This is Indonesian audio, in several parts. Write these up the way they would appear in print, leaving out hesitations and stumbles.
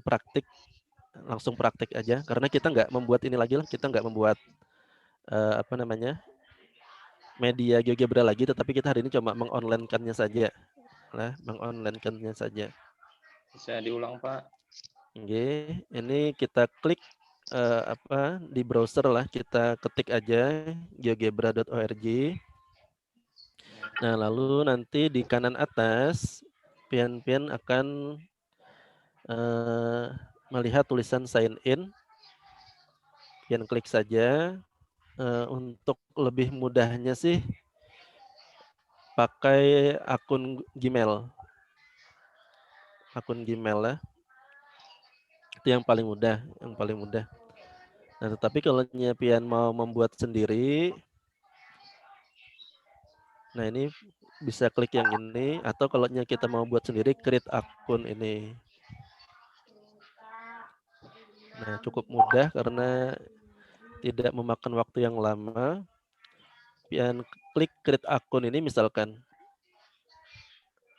praktik, langsung praktik aja karena kita nggak membuat ini lagi lah, kita nggak membuat apa namanya, media GeoGebra lagi, tetapi kita hari ini cuma mengonline-kannya saja lah, mengonline-kannya saja. Bisa diulang, Pak? Oke, ini kita klik apa di browser lah, kita ketik aja geogebra.org. Nah, lalu nanti di kanan atas pian-pian akan melihat tulisan sign in. Pian klik saja. Untuk lebih mudahnya sih pakai akun Gmail. Akun Gmail lah. Itu yang paling mudah, yang paling mudah. Nah, tetapi kalau pian mau membuat sendiri, nah ini bisa klik yang ini, atau kalau kita mau buat sendiri, create akun ini. Nah, cukup mudah karena tidak memakan waktu yang lama. Pian klik create akun ini misalkan.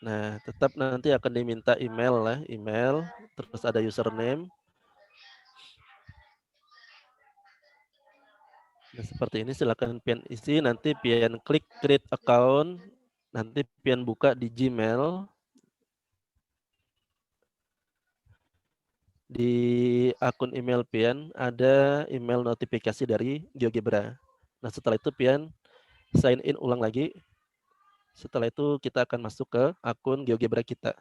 Nah, tetap nanti akan diminta email lah, email, terus ada username. Nah, seperti ini silakan pian isi, nanti pian klik create account, nanti pian buka di Gmail. Di akun email pian ada email notifikasi dari GeoGebra. Nah, setelah itu pian sign in ulang lagi. Setelah itu kita akan masuk ke akun GeoGebra kita.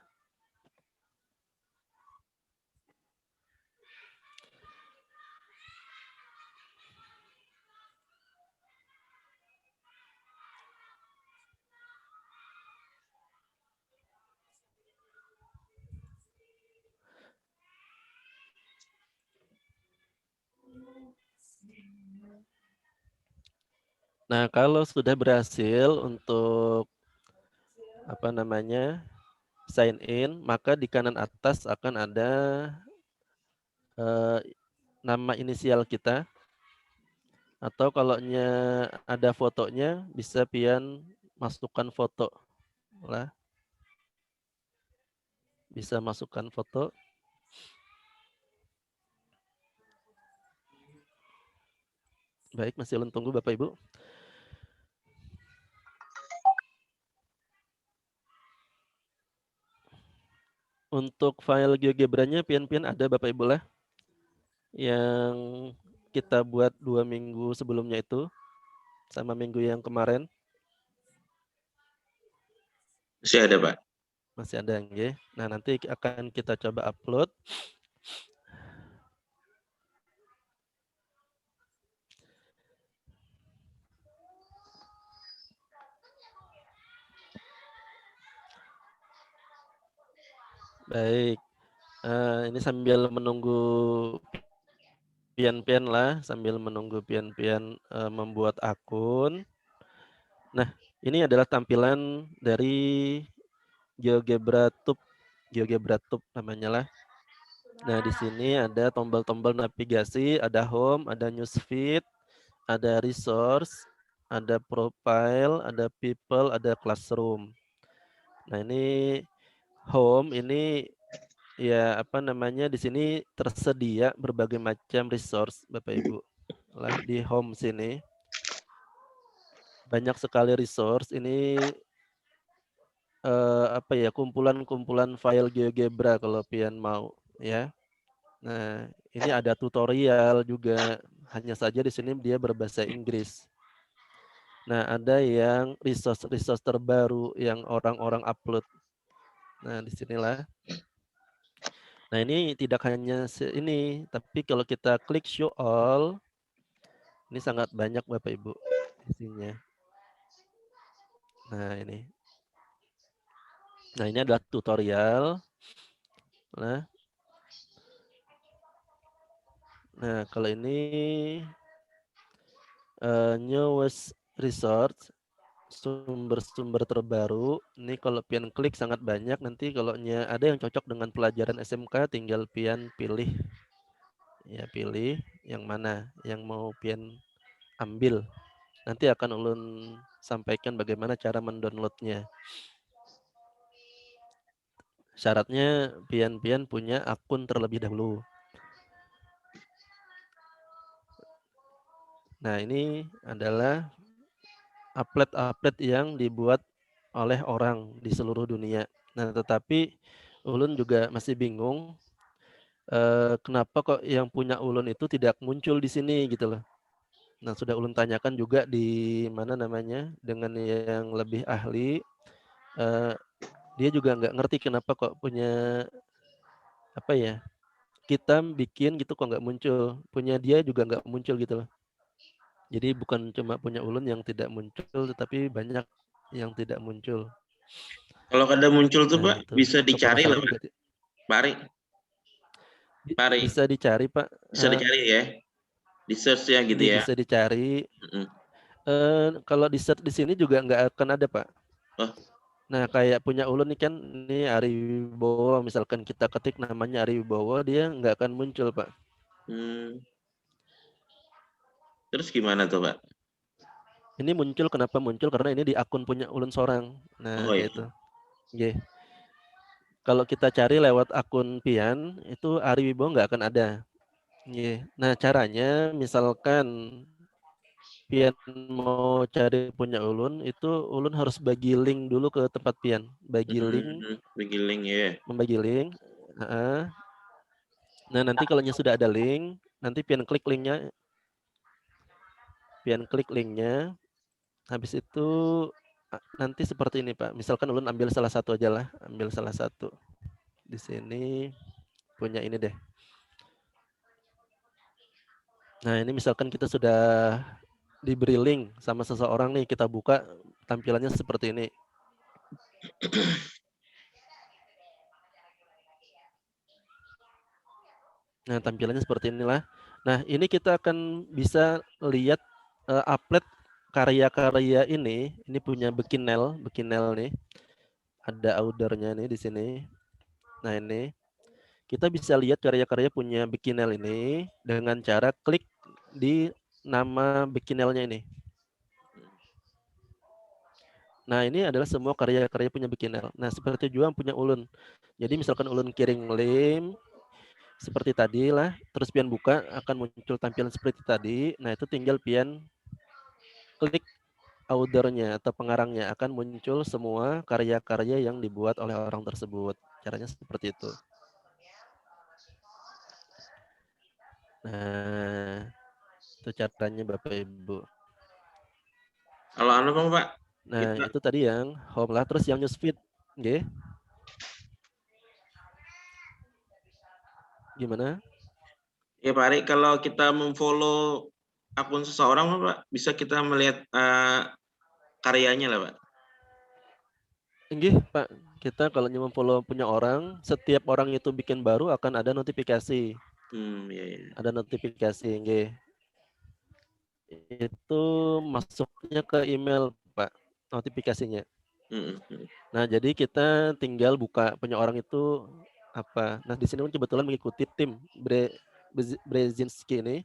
Nah, kalau sudah berhasil untuk apa namanya sign in, maka di kanan atas akan ada nama inisial kita, atau kalau ada fotonya bisa pian masukkan foto lah, bisa masukkan foto. Baik, masih ulun tunggu Bapak Ibu. Untuk file GeoGebra-nya pian-pian ada Bapak Ibu lah, yang kita buat 2 minggu sebelumnya itu sama minggu yang kemarin. Masih ada, Pak. Masih ada nggih. Nah, nanti akan kita coba upload. Baik. Ini sambil menunggu pian-pian lah, sambil menunggu pian-pian membuat akun. Nah, ini adalah tampilan dari GeoGebra Tube. GeoGebra Tube namanya lah. Nah, di sini ada tombol-tombol navigasi, ada home, ada newsfeed, ada resource, ada profile, ada people, ada classroom. Nah, ini home ini ya apa namanya, di sini tersedia berbagai macam resource Bapak Ibu. Lah di home sini banyak sekali resource. Ini apa ya, kumpulan-kumpulan file GeoGebra kalau pian mau ya. Nah, ini ada tutorial juga, hanya saja di sini dia berbahasa Inggris. Nah, ada yang resource terbaru yang orang-orang upload. Nah, disinilah. Nah, ini tidak hanya ini, tapi kalau kita klik show all, ini sangat banyak Bapak Ibu isinya. Nah, ini. Nah, ini adalah tutorial. Nah, kalau ini newest resource, sumber-sumber terbaru. Ini kalau pian klik sangat banyak. Nanti kalau ada yang cocok dengan pelajaran SMK, tinggal pian pilih. Ya, pilih yang mana yang mau pian ambil. Nanti akan ulun sampaikan bagaimana cara mendownloadnya. Syaratnya pian-pian punya akun terlebih dahulu. Nah, ini adalah uplet-uplet yang dibuat oleh orang di seluruh dunia. Nah, tetapi ulun juga masih bingung, kenapa kok yang punya ulun itu tidak muncul di sini gitu loh. Nah, sudah ulun tanyakan juga di mana namanya, dengan yang lebih ahli, dia juga nggak ngerti kenapa kok punya, apa ya, kita bikin gitu kok nggak muncul, punya dia juga nggak muncul gitu loh. Jadi bukan cuma punya ulun yang tidak muncul, tetapi banyak yang tidak muncul. Kalau kada muncul tuh Nah Pak, itu, bisa untuk dicari lah pemasangannya Pak. juga Pari, Pari, bisa dicari Pak, bisa dicari ya, di search ya gitu nggih ya. bisa dicari, Mm-mm. kalau di-search di sini juga nggak akan ada Pak. Oh, Nah kayak punya ulun nih kan, ini Ari Wibowo, misalkan kita ketik namanya Ari Wibowo, dia nggak akan muncul Pak. Terus gimana tuh Pak? Ini muncul, kenapa muncul, karena ini di akun punya ulun sorang. Nah Oh iya. gitu, nggih. Kalau kita cari lewat akun pian, itu Ari Wibowo nggak akan ada. Nggih. Nah, caranya misalkan pian mau cari punya ulun, itu ulun harus bagi link dulu ke tempat pian. Bagi link, Begiling ya. membagi link, heeh. Nah, nanti kalau sudah ada link, nanti pian klik linknya, habis itu nanti seperti ini Pak. Misalkan ulun ambil salah satu aja lah, ambil salah satu. Di sini punya ini deh. Nah, ini misalkan kita sudah diberi link sama seseorang nih, kita buka, tampilannya seperti ini. Nah, tampilannya seperti inilah. Nah, ini kita akan bisa lihat upload karya-karya ini punya Bekinel nih. Ada audernya nih di sini. Nah, ini kita bisa lihat karya-karya punya Bekinel ini dengan cara klik di nama Bekinelnya ini. Nah, ini adalah semua karya-karya punya Bekinel. Nah, seperti juga punya ulun. Jadi misalkan ulun kirim link seperti tadi lah, terus pian buka akan muncul tampilan seperti tadi. Nah, itu tinggal pian klik author-nya atau pengarangnya, akan muncul semua karya-karya yang dibuat oleh orang tersebut. Caranya seperti itu. Nah, itu caranya Bapak Ibu. Kalau anu Pak, Nah, kita itu tadi yang home lah, terus yang newsfeed, nggih. Gimana? ya Pak Ari, kalau kita memfollow akun seseorang Pak, bisa kita melihat karyanya lah Pak. Nggih, Pak. Kita kalau follow punya orang, setiap orang itu bikin baru akan ada notifikasi. Iya, iya. Ada notifikasi, nggih. Itu masuknya ke email, Pak, notifikasinya. Nah, jadi kita tinggal buka punya orang itu apa. Nah, di sini kebetulan mengikuti tim Brzezinski ini.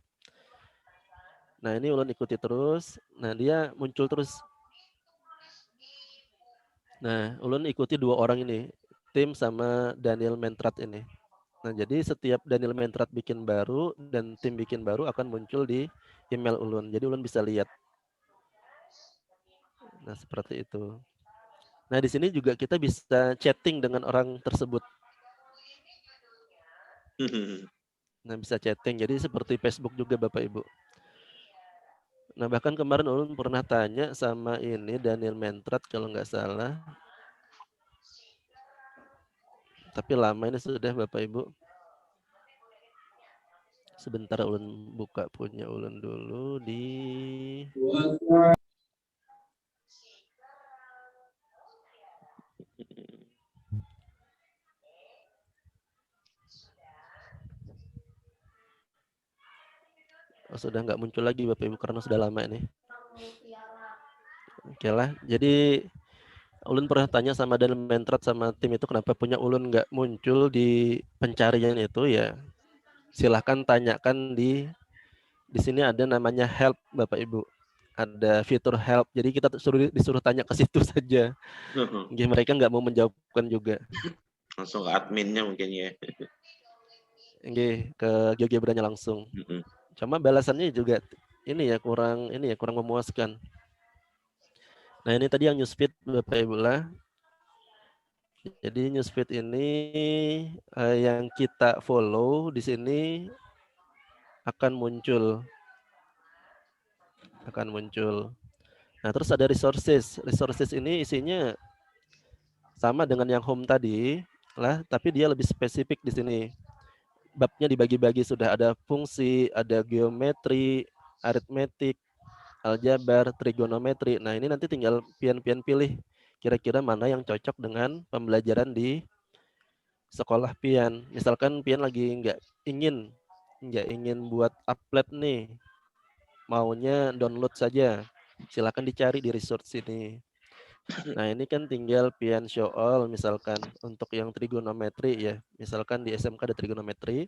Nah, ini ulun ikuti terus. Nah, dia muncul terus. Nah, ulun ikuti dua orang ini, tim sama Daniel Mentrat ini. Nah, jadi setiap Daniel Mentrat bikin baru dan tim bikin baru akan muncul di email ulun. Jadi ulun bisa lihat. Nah, seperti itu. Nah, di sini juga kita bisa chatting dengan orang tersebut. Nah, bisa chatting. Jadi seperti Facebook juga Bapak Ibu. Nah, bahkan kemarin ulun pernah tanya sama ini Daniel Mentrat kalau nggak salah. Tapi lama ini sudah Bapak Ibu. Sebentar ulun buka punya ulun dulu di sudah nggak muncul lagi Bapak Ibu karena sudah lama ini. Oke lah, jadi ulun pernah tanya sama Daniel Mentrat sama tim itu kenapa punya ulun nggak muncul di pencarian itu ya. Silahkan tanyakan di sini ada namanya help Bapak Ibu. Ada fitur help. Jadi kita disuruh tanya ke situ saja. Mereka nggak mau menjawabkan juga. Langsung ke adminnya mungkin ya. Nggih, ke GeoGebra-nya langsung. Mhm. Cuma balasannya juga kurang memuaskan. Nah, ini tadi yang newsfeed Bapak Ibu lah. Jadi newsfeed ini yang kita follow di sini akan muncul. Nah, terus ada resources. Resources ini isinya sama dengan yang home tadi lah, tapi dia lebih spesifik di sini. Babnya dibagi-bagi, sudah ada fungsi, ada geometri, aritmetik, aljabar, trigonometri. Nah, ini nanti tinggal pian-pian pilih kira-kira mana yang cocok dengan pembelajaran di sekolah pian. Misalkan pian lagi nggak ingin buat upload nih, maunya download saja. Silakan dicari di resource ini. Nah, ini kan tinggal pian show all misalkan untuk yang trigonometri ya. Misalkan di SMK ada trigonometri.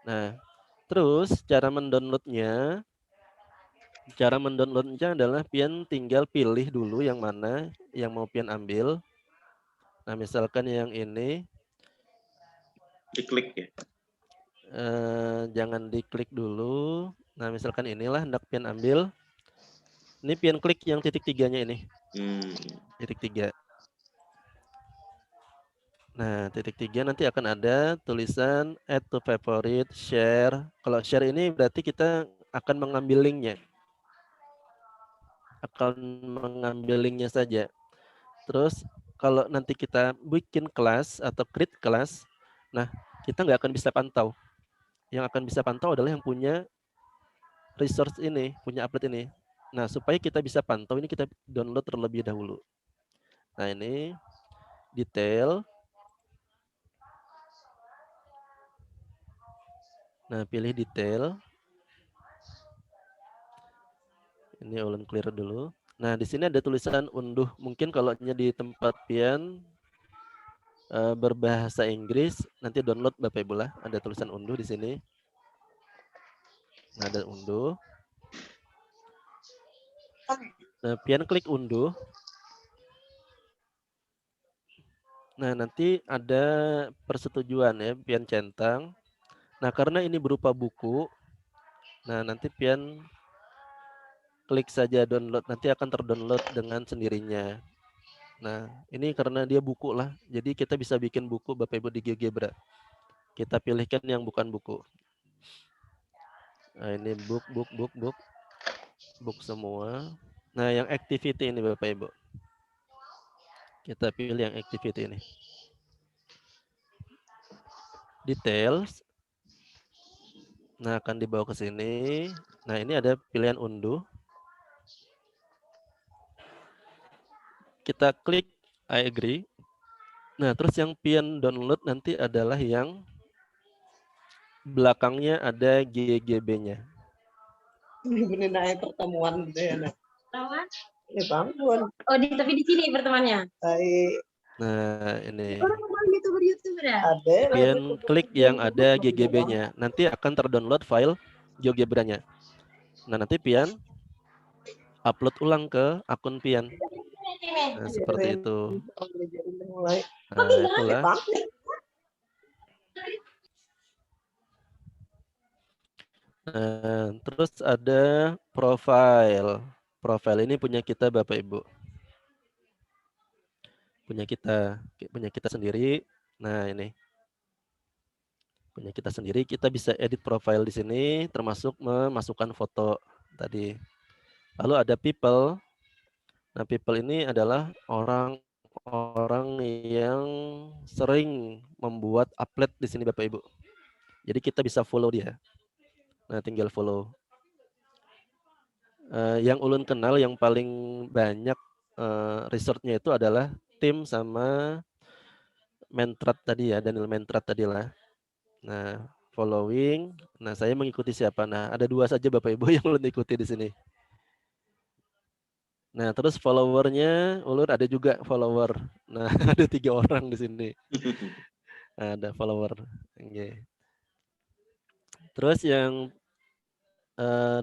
Nah, terus cara mendownloadnya adalah pian tinggal pilih dulu yang mana yang mau pian ambil. Nah, misalkan yang ini Diklik ya. jangan diklik dulu. Nah, misalkan inilah hendak pian ambil. Ini pian klik yang titik tiganya ini. Titik 3. Nah, titik 3 nanti akan ada tulisan add to favorite, share. Kalau share ini berarti kita akan mengambil linknya. Saja. Terus kalau nanti kita bikin kelas atau create kelas, nah kita nggak akan bisa pantau. Yang akan bisa pantau adalah yang punya resource ini, punya upload ini. Nah, supaya kita bisa pantau ini kita download terlebih dahulu. Nah, ini detail. Nah, pilih detail. Ini ulun clear dulu. Nah, di sini ada tulisan unduh. Mungkin kalau di tempat pian berbahasa Inggris, nanti download Bapak Ibu lah. Ada tulisan unduh di sini. Nah, ada unduh. Nah, pian klik unduh. Nah, nanti ada persetujuan ya, pian centang. Nah, karena ini berupa buku, nah nanti pian klik saja download, nanti akan terdownload dengan sendirinya. Nah, ini karena dia buku lah, jadi kita bisa bikin buku Bapak Ibu di GeoGebra. Kita pilihkan yang bukan buku. Nah, ini book semua. Nah, yang activity ini Bapak Ibu. Kita pilih yang activity ini. Details. Nah, akan dibawa ke sini. Nah, ini ada pilihan unduh. Kita klik I agree. Nah, terus yang pian download nanti adalah yang belakangnya ada GGB-nya. Ini benar pertemuan deh. Pertemuan? Ya bangun. Oh, tapi di sini pertemuannya. Nah, ini. Orang YouTuber ya? Ada. Pian klik yang ada GGB-nya. Nanti akan terdownload file GeoGebra-nya. Nah, nanti pian upload ulang ke akun pian. Nah, seperti itu. Nah, itulah. Nah, terus ada profile. Profile ini punya kita Bapak Ibu. Punya kita sendiri. Nah, ini. Punya kita sendiri, kita bisa edit profile di sini termasuk memasukkan foto tadi. Lalu ada people. Nah, people ini adalah orang-orang yang sering membuat upload di sini Bapak Ibu. Jadi kita bisa follow dia. Nah, tinggal follow. Yang ulun kenal yang paling banyak resource-nya itu adalah tim sama Mentrat tadi ya, Daniel Mentrat tadi lah. Nah, following. Nah, saya mengikuti siapa? Nah, ada 2 saja Bapak Ibu yang ulun ikuti di sini. Nah, terus followernya ulun ada juga follower. Nah, ada 3 orang di sini. Nah, ada follower. Okay. Terus yang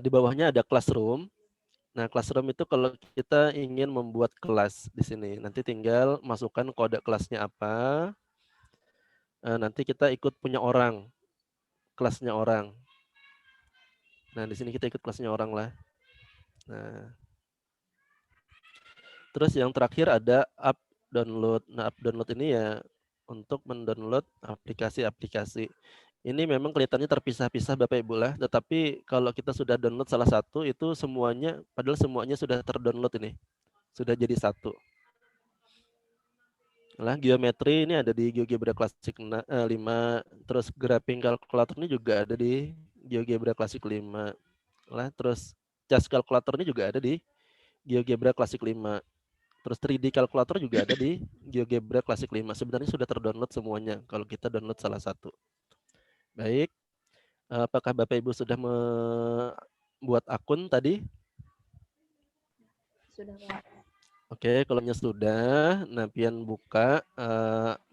di bawahnya ada classroom. Nah, classroom itu kalau kita ingin membuat kelas di sini, nanti tinggal masukkan kode kelasnya apa. nanti kita ikut punya orang, kelasnya orang. Nah, di sini kita ikut kelasnya orang lah. Nah, terus yang terakhir ada app download. Nah, app download ini ya untuk mendownload aplikasi-aplikasi. Ini memang kelihatannya terpisah-pisah Bapak Ibu lah, tetapi kalau kita sudah download salah satu itu semuanya, padahal semuanya sudah terdownload ini, sudah jadi satu. Lah geometri ini ada di GeoGebra Classic 5, terus graphing calculator ini juga ada di GeoGebra Classic 5. Lah terus cas calculator ini juga ada di GeoGebra Classic 5. Terus 3D calculator juga ada di GeoGebra Classic 5. Sebenarnya sudah terdownload semuanya kalau kita download salah satu. Baik. Apakah Bapak Ibu sudah membuat akun tadi? Sudah, Pak. Oke, kalau sudah, nah Pian buka,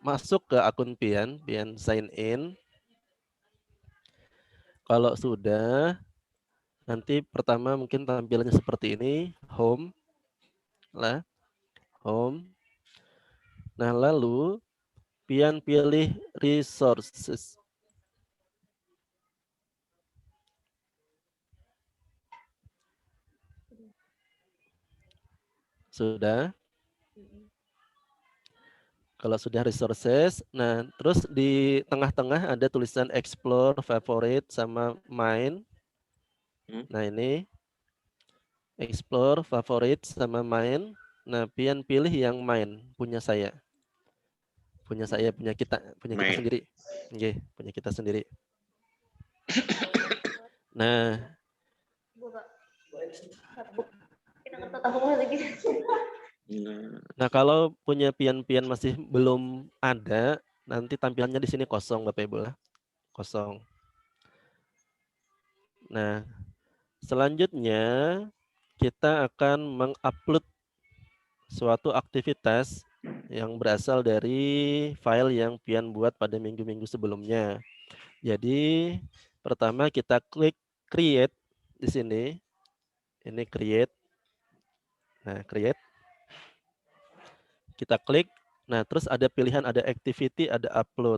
masuk ke akun Pian sign in. Kalau sudah, nanti pertama mungkin tampilannya seperti ini, home, lah, home. Nah lalu Pian pilih resources. Sudah. Kalau sudah resources, nah terus di tengah-tengah ada tulisan explore, favorite, sama mine. Nah ini explore, favorite, sama mine. Nah Pian pilih yang mine, punya saya. Punya saya, punya kita sendiri. Oke, punya kita sendiri. Nah, nah kalau punya pian-pian masih belum ada, nanti tampilannya di sini kosong Bapak Ibu lah. Kosong. Nah, selanjutnya kita akan mengupload suatu aktivitas yang berasal dari file yang Pian buat pada minggu-minggu sebelumnya. Jadi, pertama kita klik create di sini. Ini create. Nah, create. Kita klik. Nah, terus ada pilihan, ada activity, ada upload.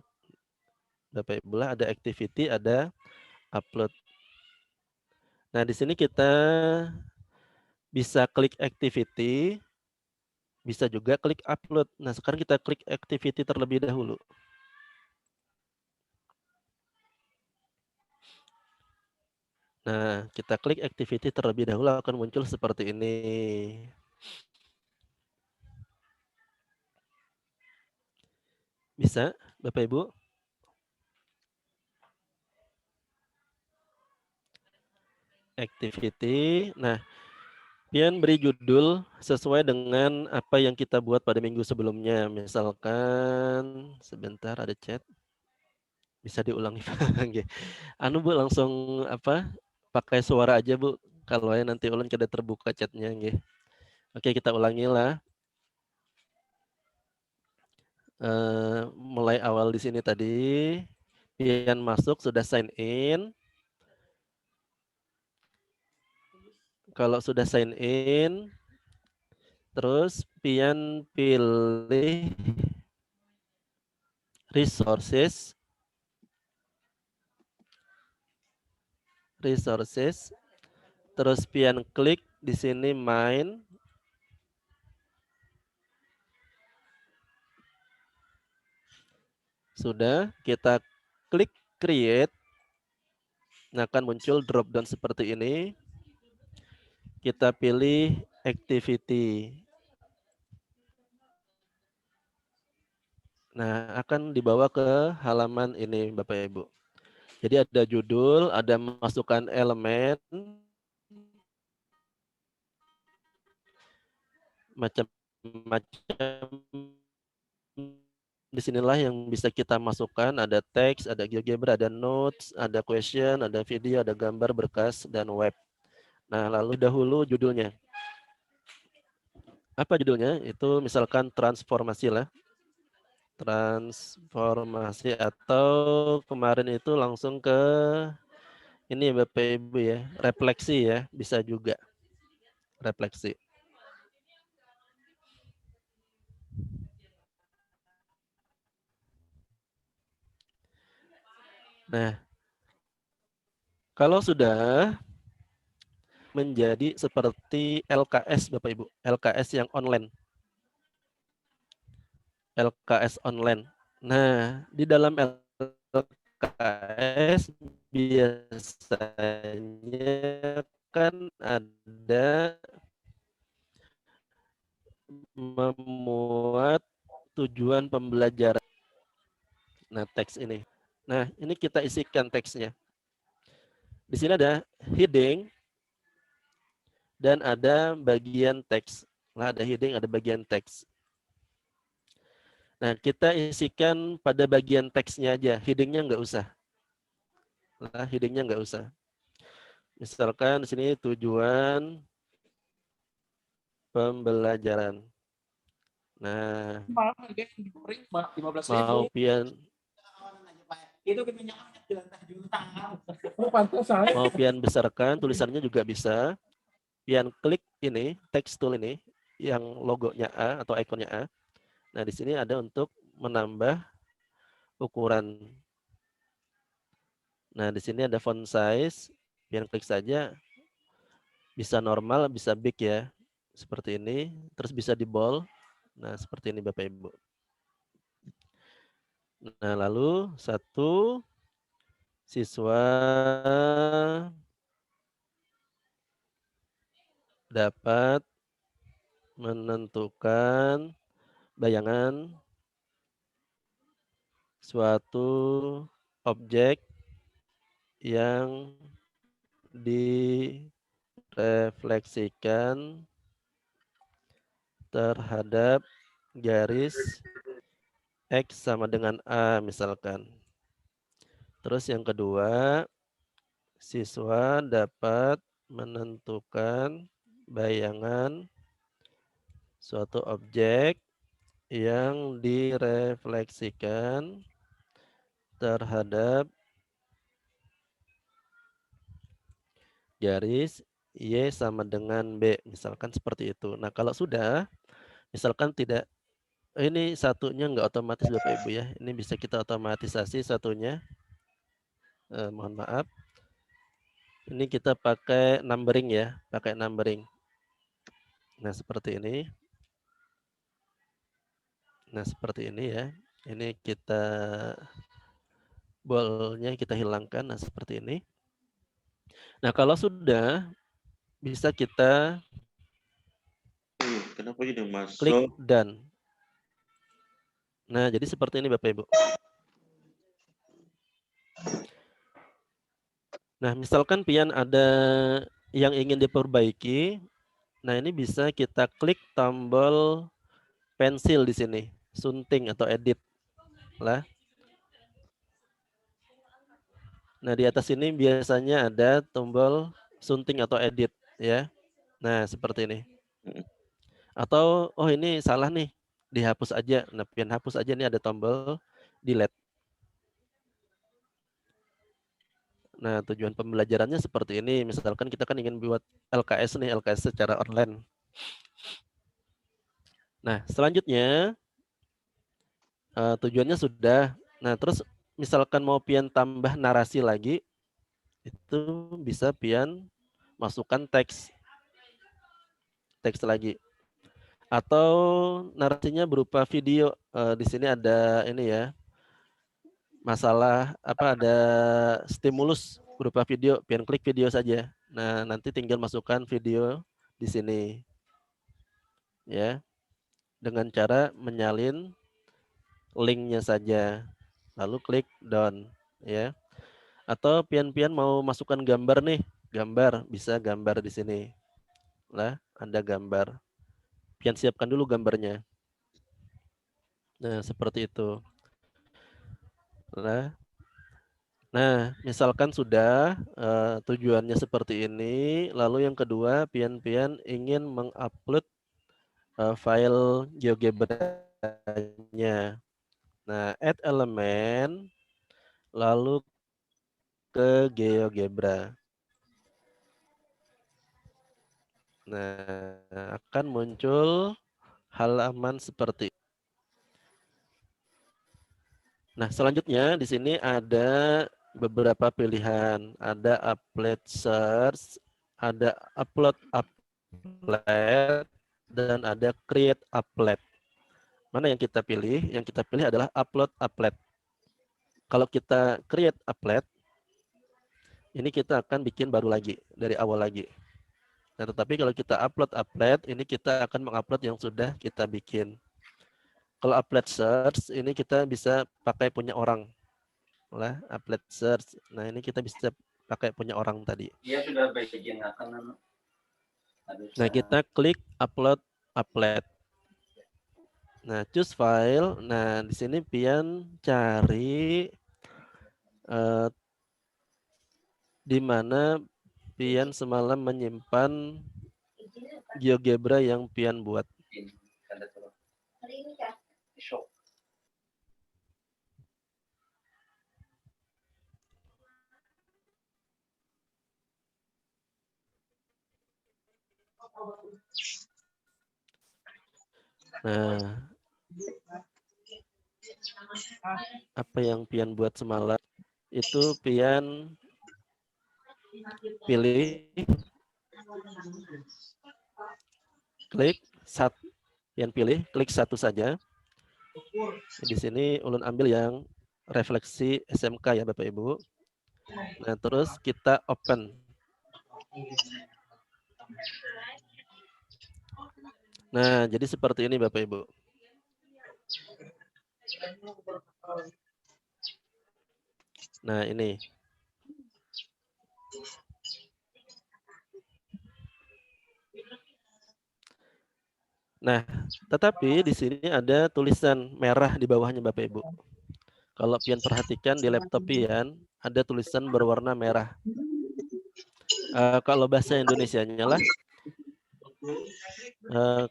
Bapak Ibu lah, ada activity, ada upload. Nah, di sini kita bisa klik activity, bisa juga klik upload. Nah, sekarang kita klik activity terlebih dahulu. Nah, kita klik activity terlebih dahulu, akan muncul seperti ini. Bisa, Bapak Ibu? Activity. Nah, Pian beri judul sesuai dengan apa yang kita buat pada minggu sebelumnya. Misalkan, sebentar ada chat. Bisa diulangi Pak. Anu Bu, langsung apa? Pakai suara aja Bu. Kalau ya nanti ulun kada terbuka chatnya nggih. Oke, kita ulangi lah. Mulai awal di sini tadi. Pian masuk sudah sign in. Kalau sudah sign in, terus Pian pilih resources. Terus Pian klik di sini mine. Sudah, kita klik create. Nah, akan muncul drop down seperti ini. Kita pilih activity. Nah, akan dibawa ke halaman ini Bapak Ibu. Jadi ada judul, ada masukkan elemen, macam-macam. Disinilah yang bisa kita masukkan, ada teks, ada GeoGebra, ada notes, ada question, ada video, ada gambar, berkas, dan web. Nah, lalu dahulu judulnya. Apa judulnya? Itu misalkan transformasi lah. Transformasi, atau kemarin itu langsung ke ini Bapak Ibu ya, refleksi ya, bisa juga. Refleksi. Nah, kalau sudah menjadi seperti LKS Bapak Ibu, LKS yang online. LKS online. Nah, di dalam LKS biasanya kan ada memuat tujuan pembelajaran. Nah, teks ini. Nah, ini kita isikan teksnya. Di sini ada heading dan ada bagian teks. Nah, ada heading, ada bagian teks. Nah, kita isikan pada bagian teksnya aja, headingnya nggak usah. Nah, headingnya nggak usah. Misalkan di sini tujuan pembelajaran. Nah, mau pian mau pian besarkan tulisannya juga bisa. Pian klik ini text tool ini yang logonya A atau ikonnya A. Nah, di sini ada untuk menambah ukuran. Nah, di sini ada font size. Pian klik saja, bisa normal, bisa big ya. Seperti ini. Terus bisa di bold. Nah, seperti ini Bapak Ibu. Nah, lalu satu siswa dapat menentukan bayangan suatu objek yang direfleksikan terhadap garis X sama dengan A misalkan. Terus yang kedua, siswa dapat menentukan bayangan suatu objek yang direfleksikan terhadap garis Y sama dengan B, misalkan seperti itu. Nah, kalau sudah, misalkan tidak, ini satunya nggak otomatis Bapak Ibu ya, ini bisa kita otomatisasi satunya, mohon maaf. Ini kita pakai numbering ya, pakai numbering. Nah, seperti ini. Nah, seperti ini ya. Ini kita bolnya kita hilangkan, nah seperti ini. Nah, kalau sudah, bisa kita Kenapa jadi klik masuk? done. Nah, jadi seperti ini Bapak Ibu. Nah, misalkan pian ada yang ingin diperbaiki. Nah, ini bisa kita klik tombol pensil di sini, sunting atau edit lah. Nah, di atas ini biasanya ada tombol sunting atau edit ya. Nah, seperti ini. Atau oh ini salah nih, dihapus aja. Nah, pian hapus aja, nih ada tombol delete. Nah, tujuan pembelajarannya seperti ini. Misalkan kita kan ingin buat LKS nih, LKS secara online. Nah, selanjutnya tujuannya sudah. Nah, terus misalkan mau pian tambah narasi lagi, itu bisa pian masukkan teks lagi. Atau narasinya berupa video. Di sini ada ini ya, masalah apa, ada stimulus berupa video, pian klik video saja. Nah, nanti tinggal masukkan video di sini ya, dengan cara menyalin linknya saja, lalu klik done ya. Atau pian-pian mau masukkan gambar nih, gambar, bisa gambar di sini lah, ada gambar, pian siapkan dulu gambarnya. Nah, seperti itu lah. Nah, misalkan sudah tujuannya seperti ini, lalu yang kedua, pian-pian ingin mengupload file GeoGebra-nya. Nah, add elemen, lalu ke GeoGebra. Nah, akan muncul halaman seperti. Nah, selanjutnya di sini ada beberapa pilihan. Ada applet search, ada upload applet, dan ada create applet. Mana yang kita pilih? Yang kita pilih adalah upload applet. Kalau kita create applet, ini kita akan bikin baru lagi, dari awal lagi. Nah, tetapi kalau kita upload applet, ini kita akan mengupload yang sudah kita bikin. Kalau applet search, ini kita bisa pakai punya orang. Lah, applet search. Nah, ini kita bisa pakai punya orang tadi. Dia sudah bikin akan. Nah, kita klik upload applet. Nah, choose file. Nah, di sini Pian cari di mana Pian semalam menyimpan GeoGebra yang Pian buat. Nah, apa yang Pian buat semalam itu Pian pilih, klik satu, Pian pilih, klik satu saja. Di sini ulun ambil yang refleksi SMK ya Bapak Ibu. Nah, terus kita open. Nah, jadi seperti ini Bapak Ibu. Nah, ini. Nah, tetapi di sini ada tulisan merah di bawahnya Bapak Ibu. Kalau Pian perhatikan di laptop Pian, ada tulisan berwarna merah. Kalau bahasa Indonesianya lah,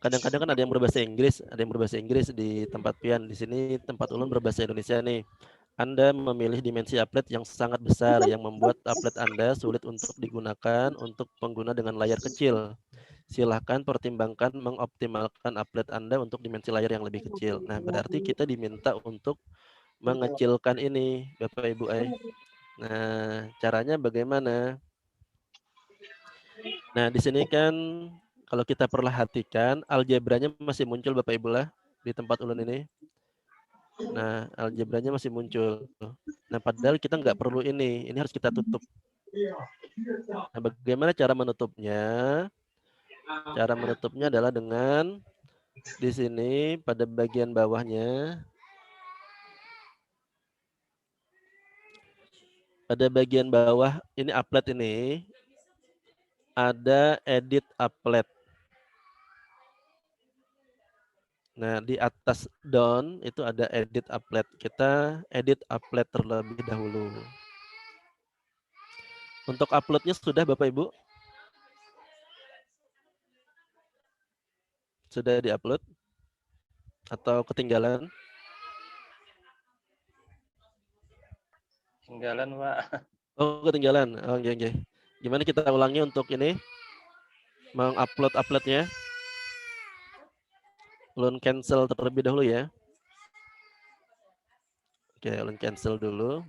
kadang-kadang kan ada yang berbahasa Inggris di tempat Pian. Di sini tempat ulun berbahasa Indonesia nih. Anda memilih dimensi applet yang sangat besar yang membuat applet Anda sulit untuk digunakan untuk pengguna dengan layar kecil. Silahkan pertimbangkan mengoptimalkan applet Anda untuk dimensi layar yang lebih kecil. Nah, berarti kita diminta untuk mengecilkan ini, Bapak Ibu. Nah, caranya bagaimana? Nah, di sini kan kalau kita perhatikan algebranya masih muncul Bapak Ibu lah di tempat ulun ini. Nah, algebranya masih muncul. Nah, padahal kita nggak perlu ini harus kita tutup. Nah, bagaimana cara menutupnya? Cara menutupnya adalah dengan di sini pada bagian bawahnya. Pada bagian bawah ini applet ini ada edit applet. Nah, di atas down itu ada edit applet. Kita edit applet terlebih dahulu. Untuk uploadnya sudah Bapak Ibu? Sudah diupload? Atau ketinggalan? Ketinggalan, Pak. Oh, ketinggalan. Oh, okay. Gimana kita ulangi untuk ini? Mengupload appletnya. Ulun cancel terlebih dahulu ya. Oke, ulun cancel dulu.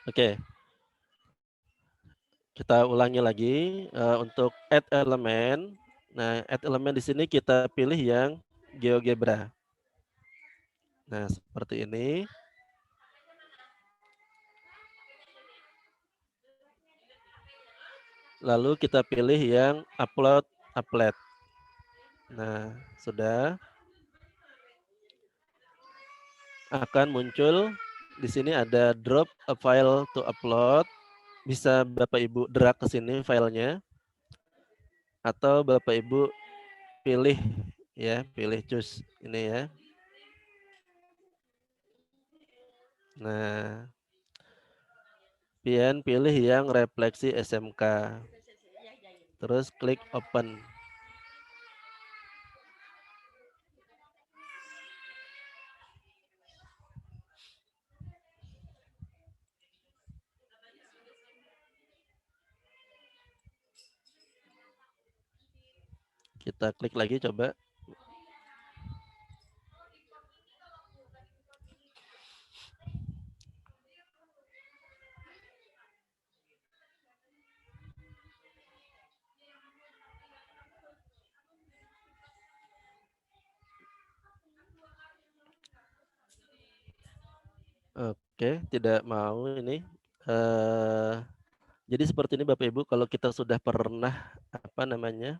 Oke. Kita ulangi lagi untuk add elemen. Nah, add elemen di sini kita pilih yang GeoGebra. Nah, seperti ini. Lalu kita pilih yang upload applet. Nah, sudah akan muncul di sini ada drop a file to upload. Bisa Bapak Ibu drag ke sini filenya. Atau Bapak Ibu pilih ya, pilih choose ini ya. Nah, Pian pilih yang refleksi SMK. Terus klik open. Kita klik lagi coba Oke, tidak mau ini. Jadi seperti ini Bapak Ibu, kalau kita sudah pernah apa namanya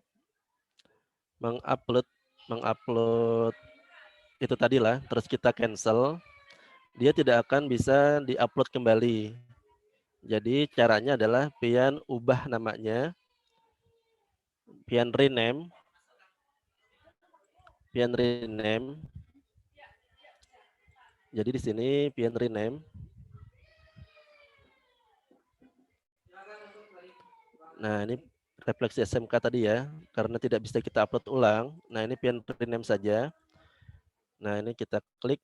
mengupload itu tadilah, terus kita cancel, dia tidak akan bisa diupload kembali. Jadi caranya adalah pian ubah namanya, pian rename. Jadi di sini pian rename. Nah, ini refleksi SMK tadi ya, karena tidak bisa kita upload ulang. Nah, ini pian rename saja. Nah, ini kita klik,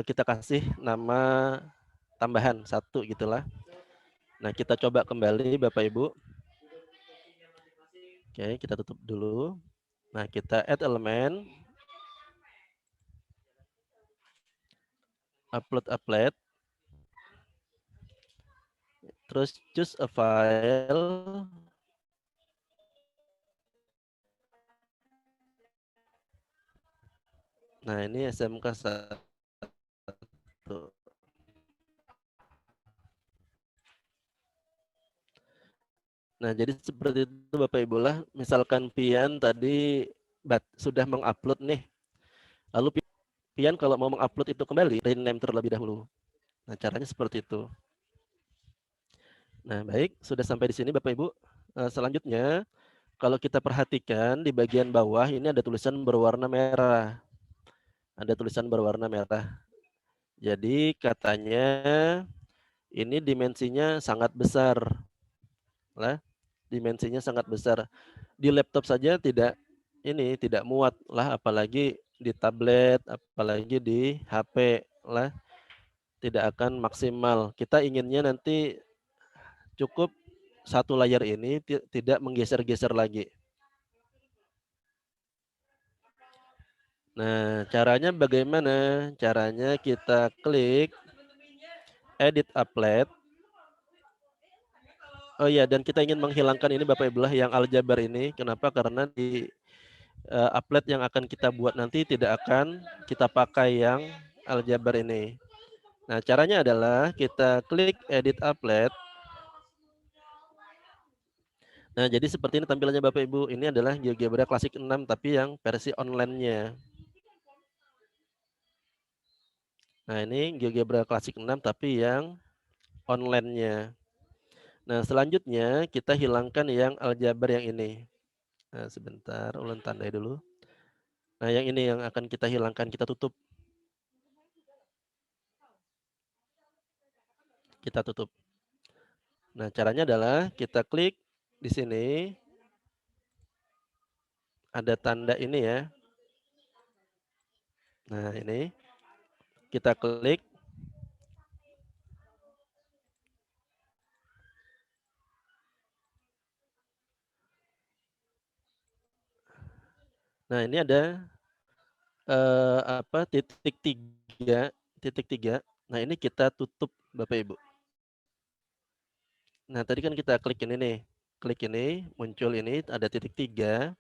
kita kasih nama tambahan 1 gitulah. Nah, kita coba kembali Bapak Ibu. Oke, kita tutup dulu. Nah, kita add elemen. Upload. Terus choose a file. Nah, ini SMK 1. Nah, jadi seperti itu Bapak Ibu lah. Misalkan pian tadi sudah mengupload nih. Lalu pian kalau mau mengupload itu kembali, rename terlebih dahulu. Nah, caranya seperti itu. Nah, baik, sudah sampai di sini Bapak Ibu. Selanjutnya, kalau kita perhatikan di bagian bawah ini ada tulisan berwarna merah. Ada tulisan berwarna merah. Jadi katanya ini dimensinya sangat besar. Lah, dimensinya sangat besar. Di laptop saja tidak muat lah, apalagi di tablet, apalagi di HP lah, tidak akan maksimal. Kita inginnya nanti cukup satu layar ini tidak menggeser-geser lagi. Nah, caranya bagaimana? Caranya kita klik edit applet. Oh iya, dan kita ingin menghilangkan ini Bapak Ibu yang aljabar ini. Kenapa? Karena di applet yang akan kita buat nanti tidak akan kita pakai yang aljabar ini. Nah, caranya adalah kita klik edit applet. Nah, jadi seperti ini tampilannya Bapak Ibu. Ini adalah GeoGebra Classic 6 tapi yang versi online-nya. Nah, ini GeoGebra Classic 6 tapi yang online-nya. Nah, selanjutnya kita hilangkan yang aljabar yang ini. Nah, sebentar, ulun tandai dulu. Nah, yang ini yang akan kita hilangkan, kita tutup. Kita tutup. Nah, caranya adalah kita klik di sini. Ada tanda ini ya. Nah, ini. Kita klik. Nah, ini ada titik tiga. Nah, ini kita tutup Bapak Ibu. Nah, tadi kan kita klik ini nih. Klik ini, muncul ini ada titik 3.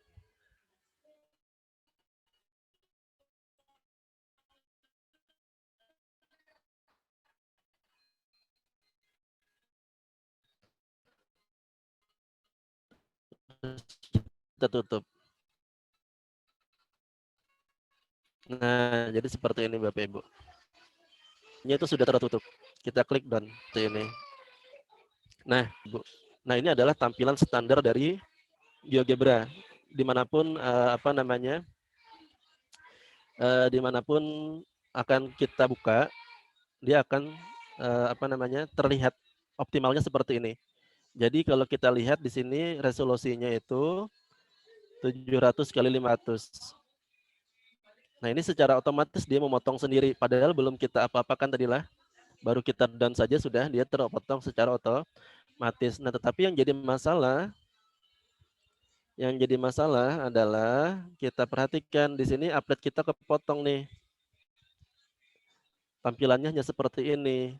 Kita tutup. Nah, jadi seperti ini Bapak Ibu. Ini itu sudah tertutup. Kita klik done seperti ini. Nah, Bu. Nah, ini adalah tampilan standar dari GeoGebra. Dimanapun dimanapun akan kita buka, dia akan terlihat optimalnya seperti ini. Jadi kalau kita lihat di sini resolusinya itu 700 kali 500. Nah, ini secara otomatis dia memotong sendiri, padahal belum kita apa-apakan tadilah. Baru kita down saja sudah dia terpotong secara otomatis. Nah, tetapi yang jadi masalah adalah kita perhatikan di sini upload kita kepotong nih. Tampilannya hanya seperti ini.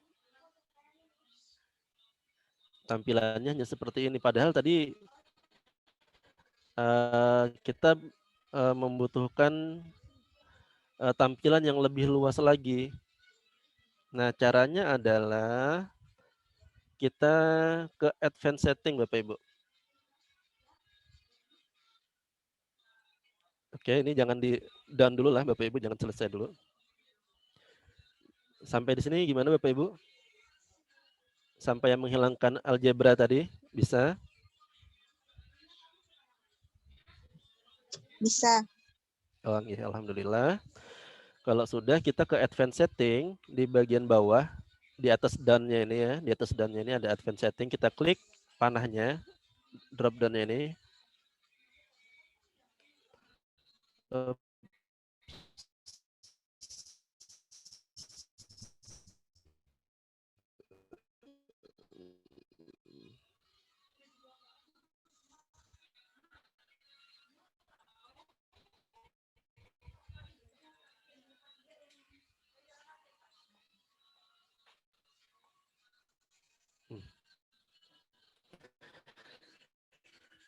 Padahal tadi kita membutuhkan tampilan yang lebih luas lagi. Nah, caranya adalah kita ke advanced setting Bapak Ibu. Oke, ini jangan di down dulu lah Bapak Ibu, jangan selesai dulu. Sampai di sini gimana Bapak Ibu? Sampai yang menghilangkan algebra tadi, bisa? Bisa. Oh, iya, alhamdulillah. Kalau sudah, kita ke advanced setting di bagian bawah, di atas down-nya ini ya, di atas down-nya ini ada advanced setting, kita klik panahnya, drop down-nya ini.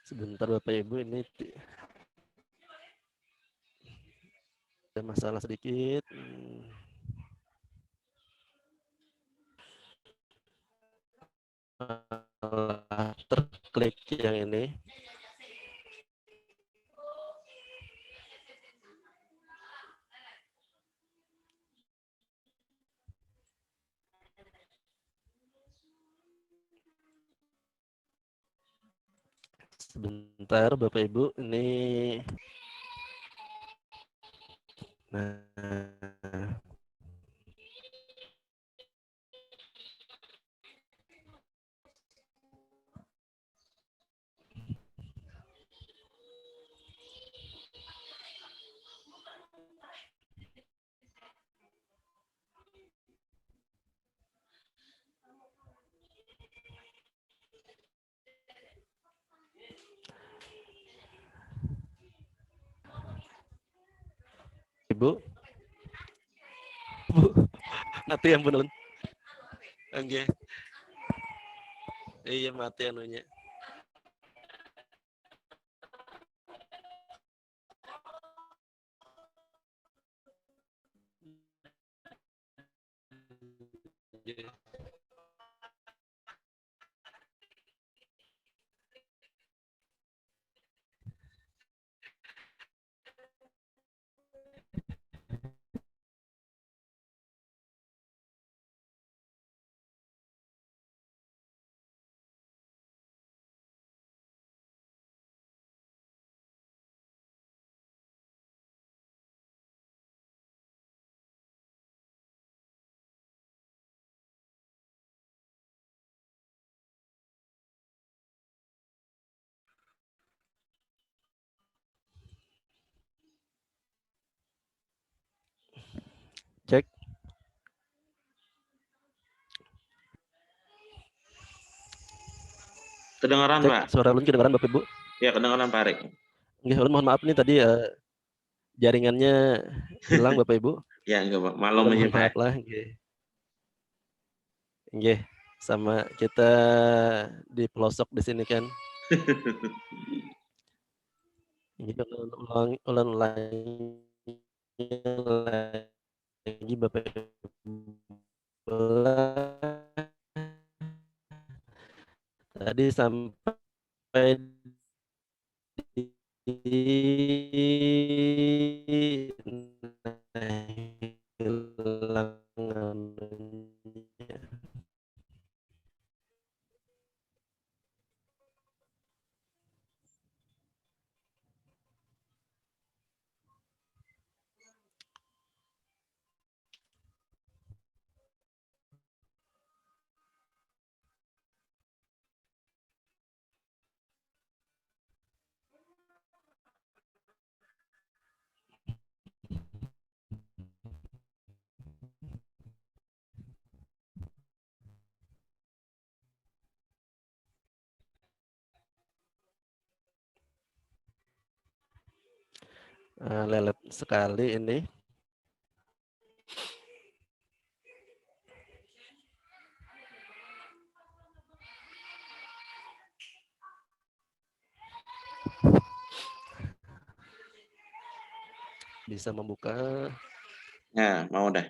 Sebentar Bapak Ibu, ini ada masalah sedikit. Terklik yang ini. Sebentar Bapak Ibu, ini nah Ibu, Bu, mati yang bener. Oke. Iya mati anunya. Cek. Kedengaran, Cek, Pak? suara ulun kedengaran Bapak Ibu? Ya, kedengaran Pak Arik. Oke, ulun mohon maaf nih tadi jaringannya hilang Bapak Ibu. Ya, enggak, Pak. Maklum Ulun aja, mohon Pak. maaf lah. Oke, sama kita di pelosok di sini kan. Ini ulang lagi Bapak Ibu. Tadi sampai di hilang anunya. Lelet sekali ini. Bisa membuka. Ya, mau dah.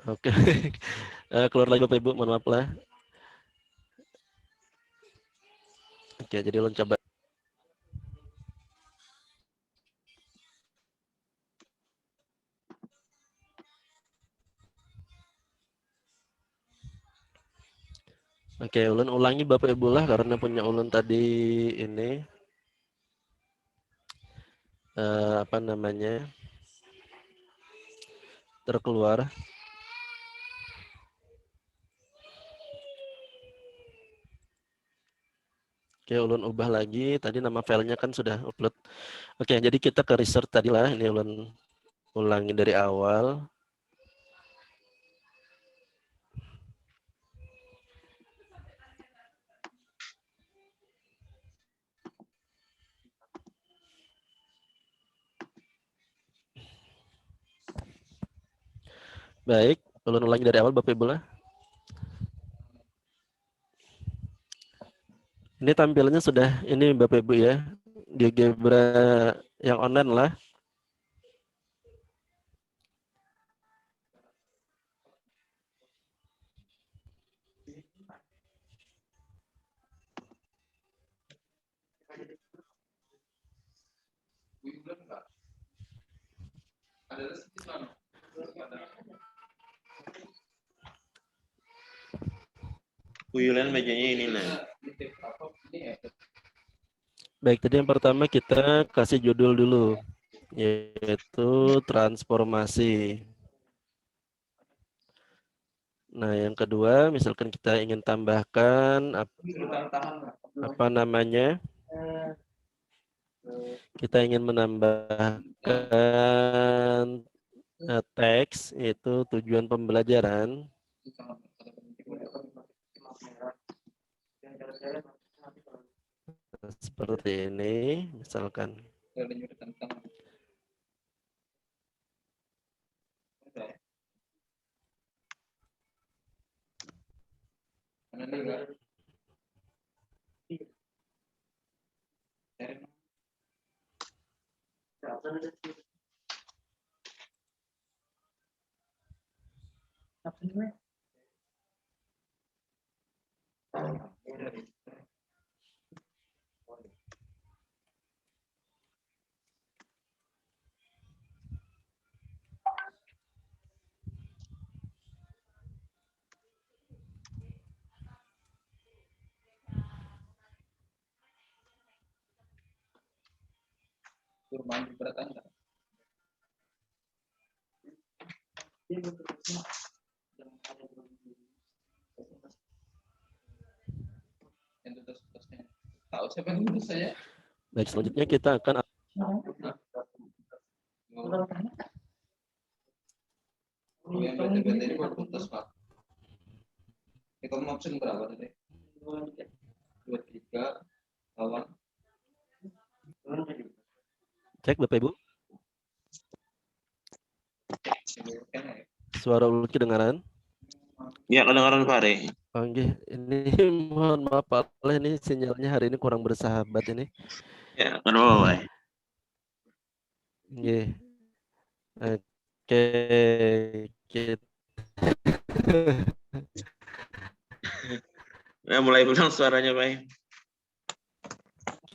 Oke. Keluar lagi Bapak Ibu, mohon maaf lah. Oke, jadi ulun coba. Oke, ulun ulangi Bapak Ibu lah karena punya ulun tadi ini apa namanya terkeluar. Oke, ulun ubah lagi. Tadi nama filenya kan sudah upload. Oke, jadi kita ke research tadi lah. Ini ulun ulangi dari awal. Baik, ulun ulangi dari awal Bapak Ibu lah. Ini tampilannya sudah ini Bapak Ibu ya. GeoGebra yang online lah. Kuyulan mejanya ini nah. Baik, tadi yang pertama kita kasih judul dulu, yaitu transformasi. Nah, yang kedua, misalkan kita ingin tambahkan apa namanya, kita ingin menambahkan teks, yaitu tujuan pembelajaran. Seperti ini, misalkan. Baik, selanjutnya kita akan cek Bapak Ibu. Suara ulun kedengaran? Ya, kedengaran Pak Ari. Oke, ini mohon maaf Pak, ini sinyalnya hari ini kurang bersahabat ini. Ya, kenapa Pak? Oke. Oke, kita Ya, mulai pulang suaranya Pak.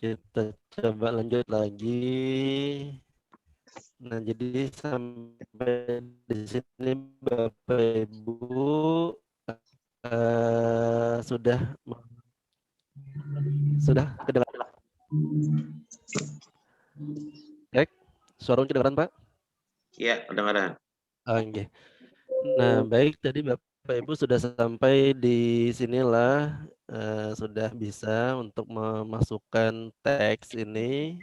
kita coba lanjut lagi. Nah, jadi sampai di sini Bapak Ibu sudah kedengaran? Cek, suara kedengaran Pak? Ya, kedengaran. Oke. Nah, baik, tadi Bapak Ibu sudah sampai di sinilah, sudah bisa untuk memasukkan teks ini,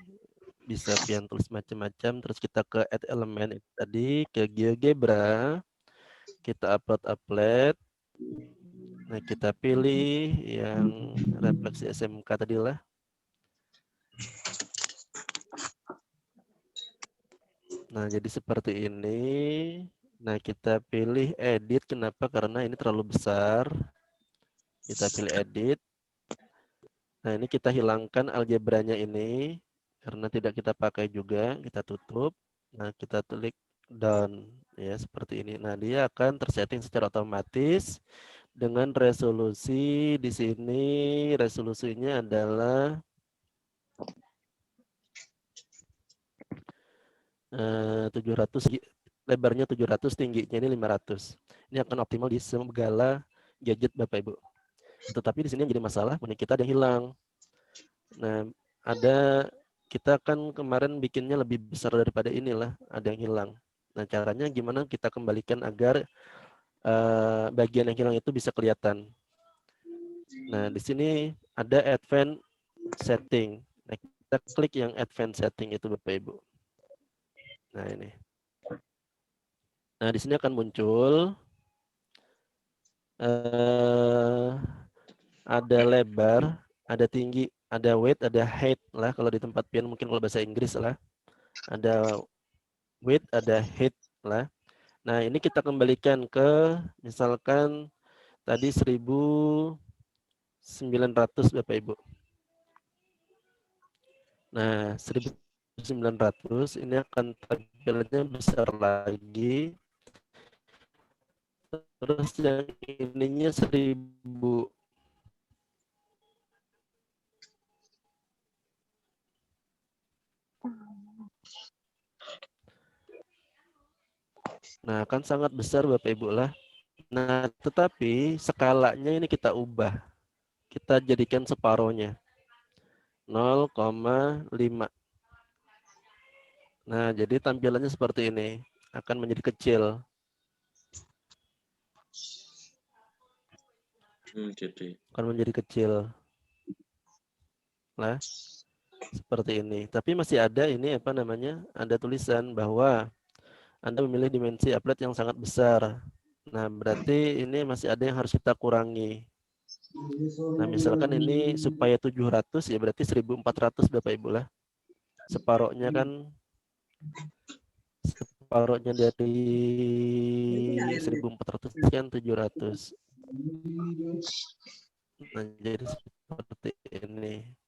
bisa pian tulis macam-macam, terus kita ke add elemen itu tadi, ke GeoGebra, kita upload. Nah, kita pilih yang refleksi SMK tadilah. Nah, jadi seperti ini. Nah, kita pilih edit. Kenapa? Karena ini terlalu besar. Kita pilih edit. Nah, ini kita hilangkan algebranya ini. Karena tidak kita pakai juga. Kita tutup. Nah, kita klik down. ya seperti ini. Nah, dia akan tersetting secara otomatis dengan resolusi di sini resolusinya adalah 700, lebarnya 700, tingginya ini 500. Ini akan optimal di segala gadget Bapak Ibu. Tetapi di sini yang jadi masalah punya kita ada yang hilang. Nah, kita kan kemarin bikinnya lebih besar daripada inilah, ada yang hilang. Nah, caranya gimana kita kembalikan agar bagian yang hilang itu bisa kelihatan. Nah, di sini ada advanced setting. Nah, kita klik yang advanced setting itu Bapak Ibu. Nah, ini. Nah, di sini akan muncul ada lebar, ada tinggi, ada width, ada height lah kalau di tempat pian mungkin kalau bahasa Inggris lah. Ada width, ada height lah. Nah, ini kita kembalikan ke misalkan tadi 1900 Bapak Ibu. Nah, 1900 ini akan tampilannya besar lagi. Terus yang ininya 1000. Nah, kan sangat besar Bapak Ibu lah. Nah, tetapi skalanya ini kita ubah. Kita jadikan separohnya. 0,5. Nah, jadi tampilannya seperti ini. Akan menjadi kecil. Jadi. Akan menjadi kecil. Lah, seperti ini. Tapi masih ada ini apa namanya? Ada tulisan bahwa Anda memilih dimensi upload yang sangat besar. Nah, berarti ini masih ada yang harus kita kurangi. Nah, misalkan ini supaya 700 ya berarti 1400 Bapak Ibu lah. Separohnya kan separohnya dari 1400 kan 700. Nah, jadi seperti ini.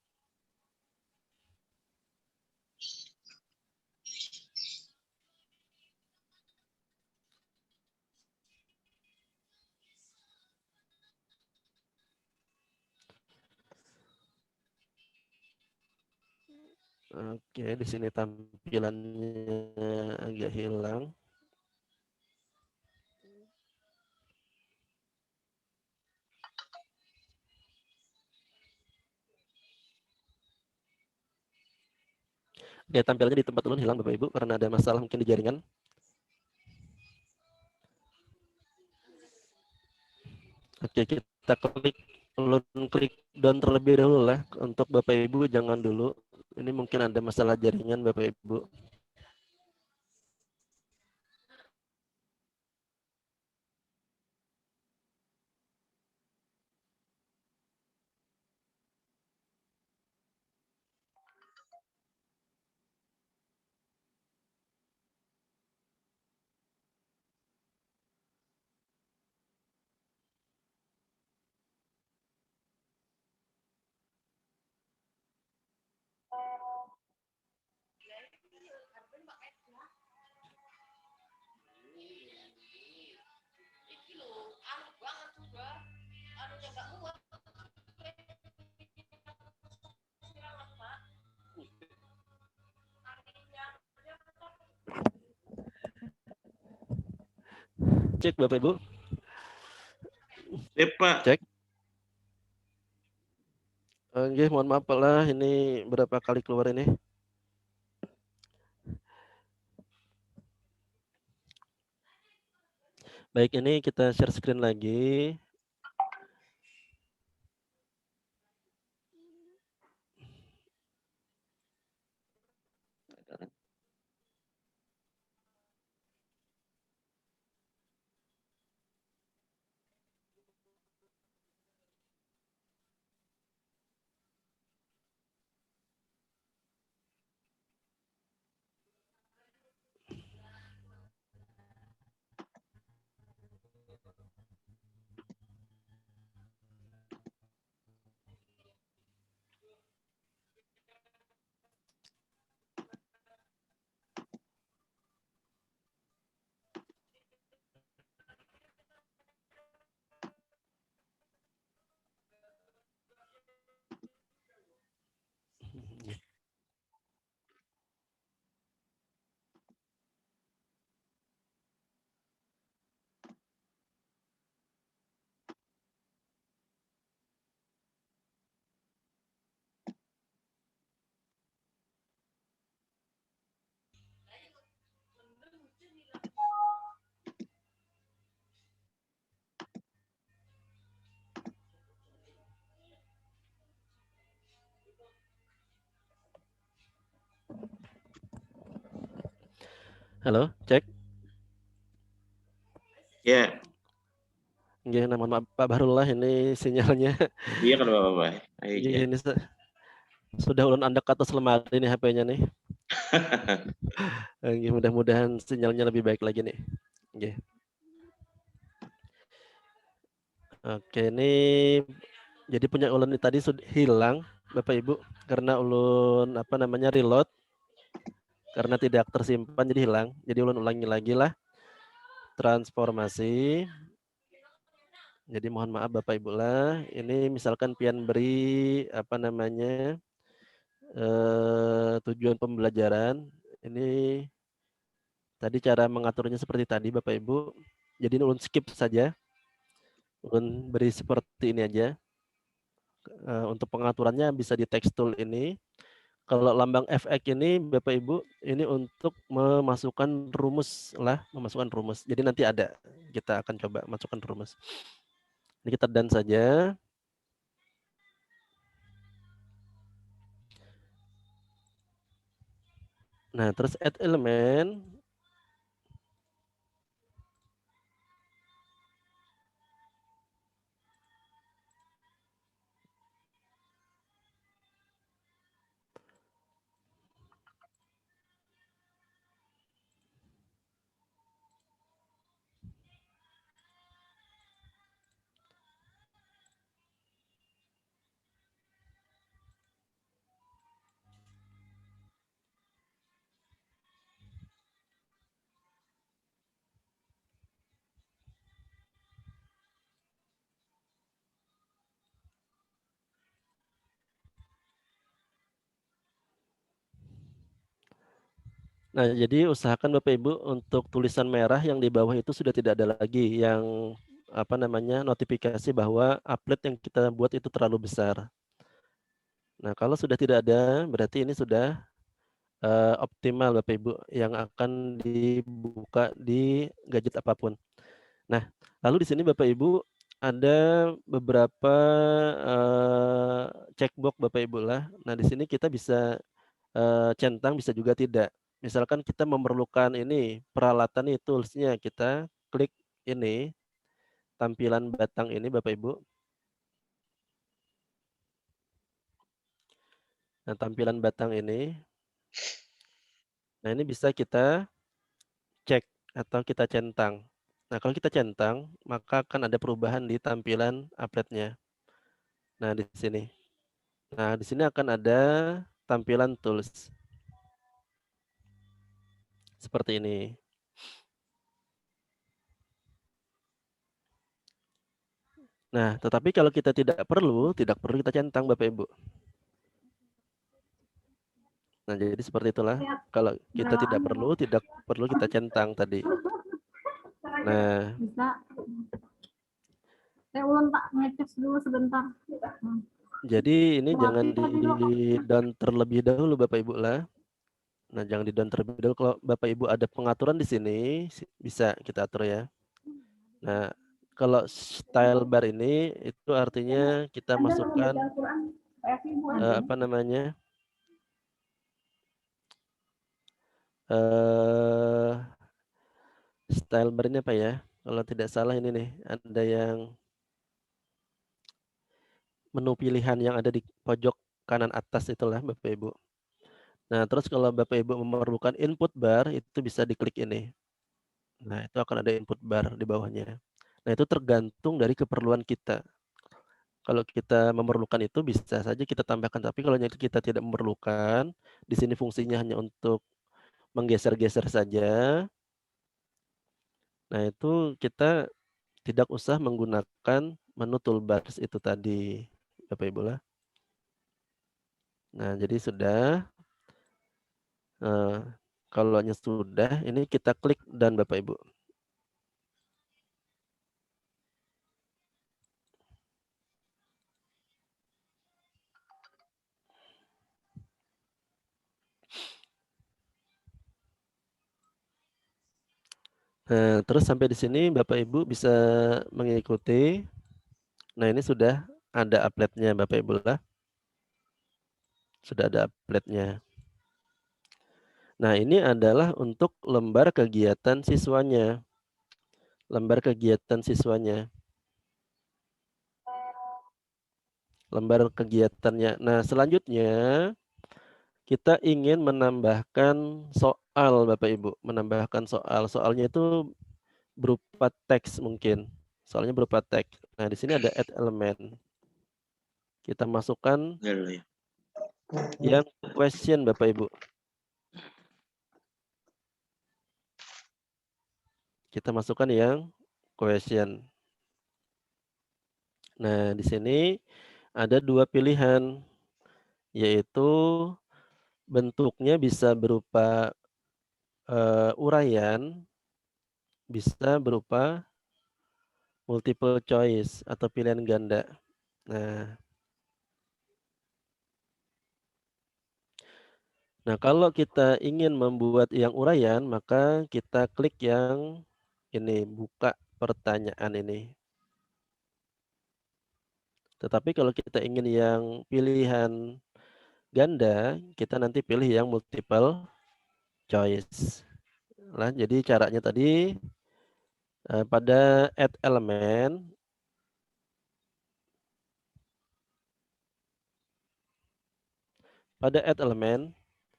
Oke, di sini tampilannya agak hilang. Ya, tampilannya di tempat ulun hilang Bapak Ibu karena ada masalah mungkin di jaringan. Oke, kita klik down terlebih dahulu lah. Untuk Bapak Ibu jangan dulu. Ini mungkin ada masalah jaringan Bapak Ibu. Cek Bapak Ibu. Pak. Cek. Oke, mohon maaf lah ini berapa kali keluar ini. Baik, ini kita share screen lagi. Halo, cek. Ya. Nggih, mohon maaf Pak Bahrullah, ini sinyalnya. Iya kan Bapak. Ayo, Ini sudah ulun andek ke atas lemari nih HP-nya nih. Mudah-mudahan sinyalnya lebih baik lagi nih. Nggih. Oke, ini jadi punya ulun ini tadi sudah hilang Bapak Ibu karena ulun reload karena tidak tersimpan jadi hilang. Jadi ulun ulangi lagi lah transformasi. Jadi mohon maaf Bapak Ibu lah. Ini misalkan pian beri tujuan pembelajaran. Ini tadi cara mengaturnya seperti tadi Bapak Ibu. Jadi ulun skip saja. Ulun beri seperti ini aja. Untuk pengaturannya bisa di text tool ini. Kalau lambang FX ini Bapak Ibu, ini untuk memasukkan rumus lah, memasukkan rumus. Jadi nanti ada, kita akan coba masukkan rumus. Ini kita done saja. Nah, terus add elemen. Nah, jadi usahakan Bapak Ibu untuk tulisan merah yang di bawah itu sudah tidak ada lagi yang notifikasi bahwa upload yang kita buat itu terlalu besar. Nah, kalau sudah tidak ada, berarti ini sudah optimal Bapak Ibu yang akan dibuka di gadget apapun. Nah, lalu di sini Bapak Ibu ada beberapa checkbox Bapak Ibu lah. Nah, di sini kita bisa centang, bisa juga tidak. Misalkan kita memerlukan ini peralatan nih toolsnya, kita klik ini tampilan batang ini Bapak Ibu. Nah, tampilan batang ini. Nah, ini bisa kita cek atau kita centang. Nah, kalau kita centang, maka akan ada perubahan di tampilan applet-nya. Nah, di sini. Nah, di sini akan ada tampilan tools. Seperti ini. Nah, tetapi kalau kita tidak perlu kita centang Bapak Ibu. Nah, jadi seperti itulah. Kalau kita tidak perlu kita centang tadi. Nah, saya ulun Pak ngecek dulu sebentar. jadi ini jangan di down terlebih dahulu Bapak Ibu lah. Nah, jangan di down terlebih dahulu. Kalau Bapak Ibu ada pengaturan di sini bisa kita atur ya. Nah, kalau style bar ini itu artinya kita masukkan style bar ini apa ya? Kalau tidak salah ini nih, ada yang menu pilihan yang ada di pojok kanan atas itulah Bapak Ibu. Nah, terus kalau Bapak Ibu memerlukan input bar, itu bisa diklik ini. Nah, itu akan ada input bar di bawahnya. Nah, itu tergantung dari keperluan kita. Kalau kita memerlukan itu bisa saja kita tambahkan, tapi kalau kita tidak memerlukan, di sini fungsinya hanya untuk menggeser-geser saja. Nah, itu kita tidak usah menggunakan menu toolbars itu tadi, Bapak Ibu lah. Nah, jadi sudah. Kalau sudah, ini kita klik dan Bapak Ibu. Nah, terus sampai di sini Bapak Ibu bisa mengikuti. Nah, ini sudah ada applet-nya Bapak Ibu lah. Sudah ada applet-nya. Nah, ini adalah untuk lembar kegiatan siswanya. Lembar kegiatan siswanya. Lembar kegiatannya. Nah, selanjutnya kita ingin menambahkan soal, Bapak Ibu. Menambahkan soal. Soalnya itu berupa teks mungkin. Soalnya berupa teks. Nah, di sini ada add element. Kita masukkan yang question, Bapak Ibu. Kita masukkan yang question. Nah, di sini ada dua pilihan, yaitu bentuknya bisa berupa uraian, bisa berupa multiple choice atau pilihan ganda. Nah, kalau kita ingin membuat yang uraian, maka kita klik yang ini, buka pertanyaan ini. Tetapi kalau kita ingin yang pilihan ganda, kita nanti pilih yang multiple choice. Nah, jadi caranya tadi pada add element,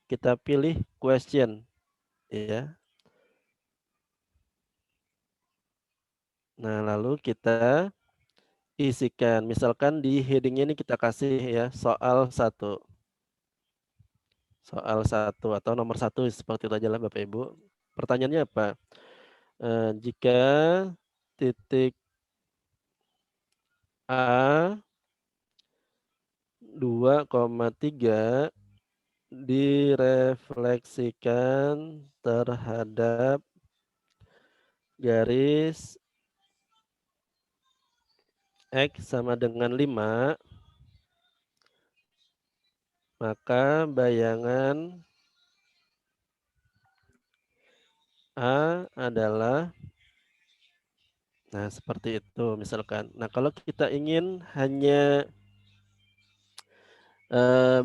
kita pilih question, ya. Nah, lalu kita isikan, misalkan di headingnya ini kita kasih ya soal 1. Soal 1 atau nomor 1 seperti itu aja lah Bapak Ibu. Pertanyaannya apa? Jika titik A 2,3 direfleksikan terhadap garis X sama dengan 5, maka bayangan A adalah, nah seperti itu misalkan. Nah, kalau kita ingin hanya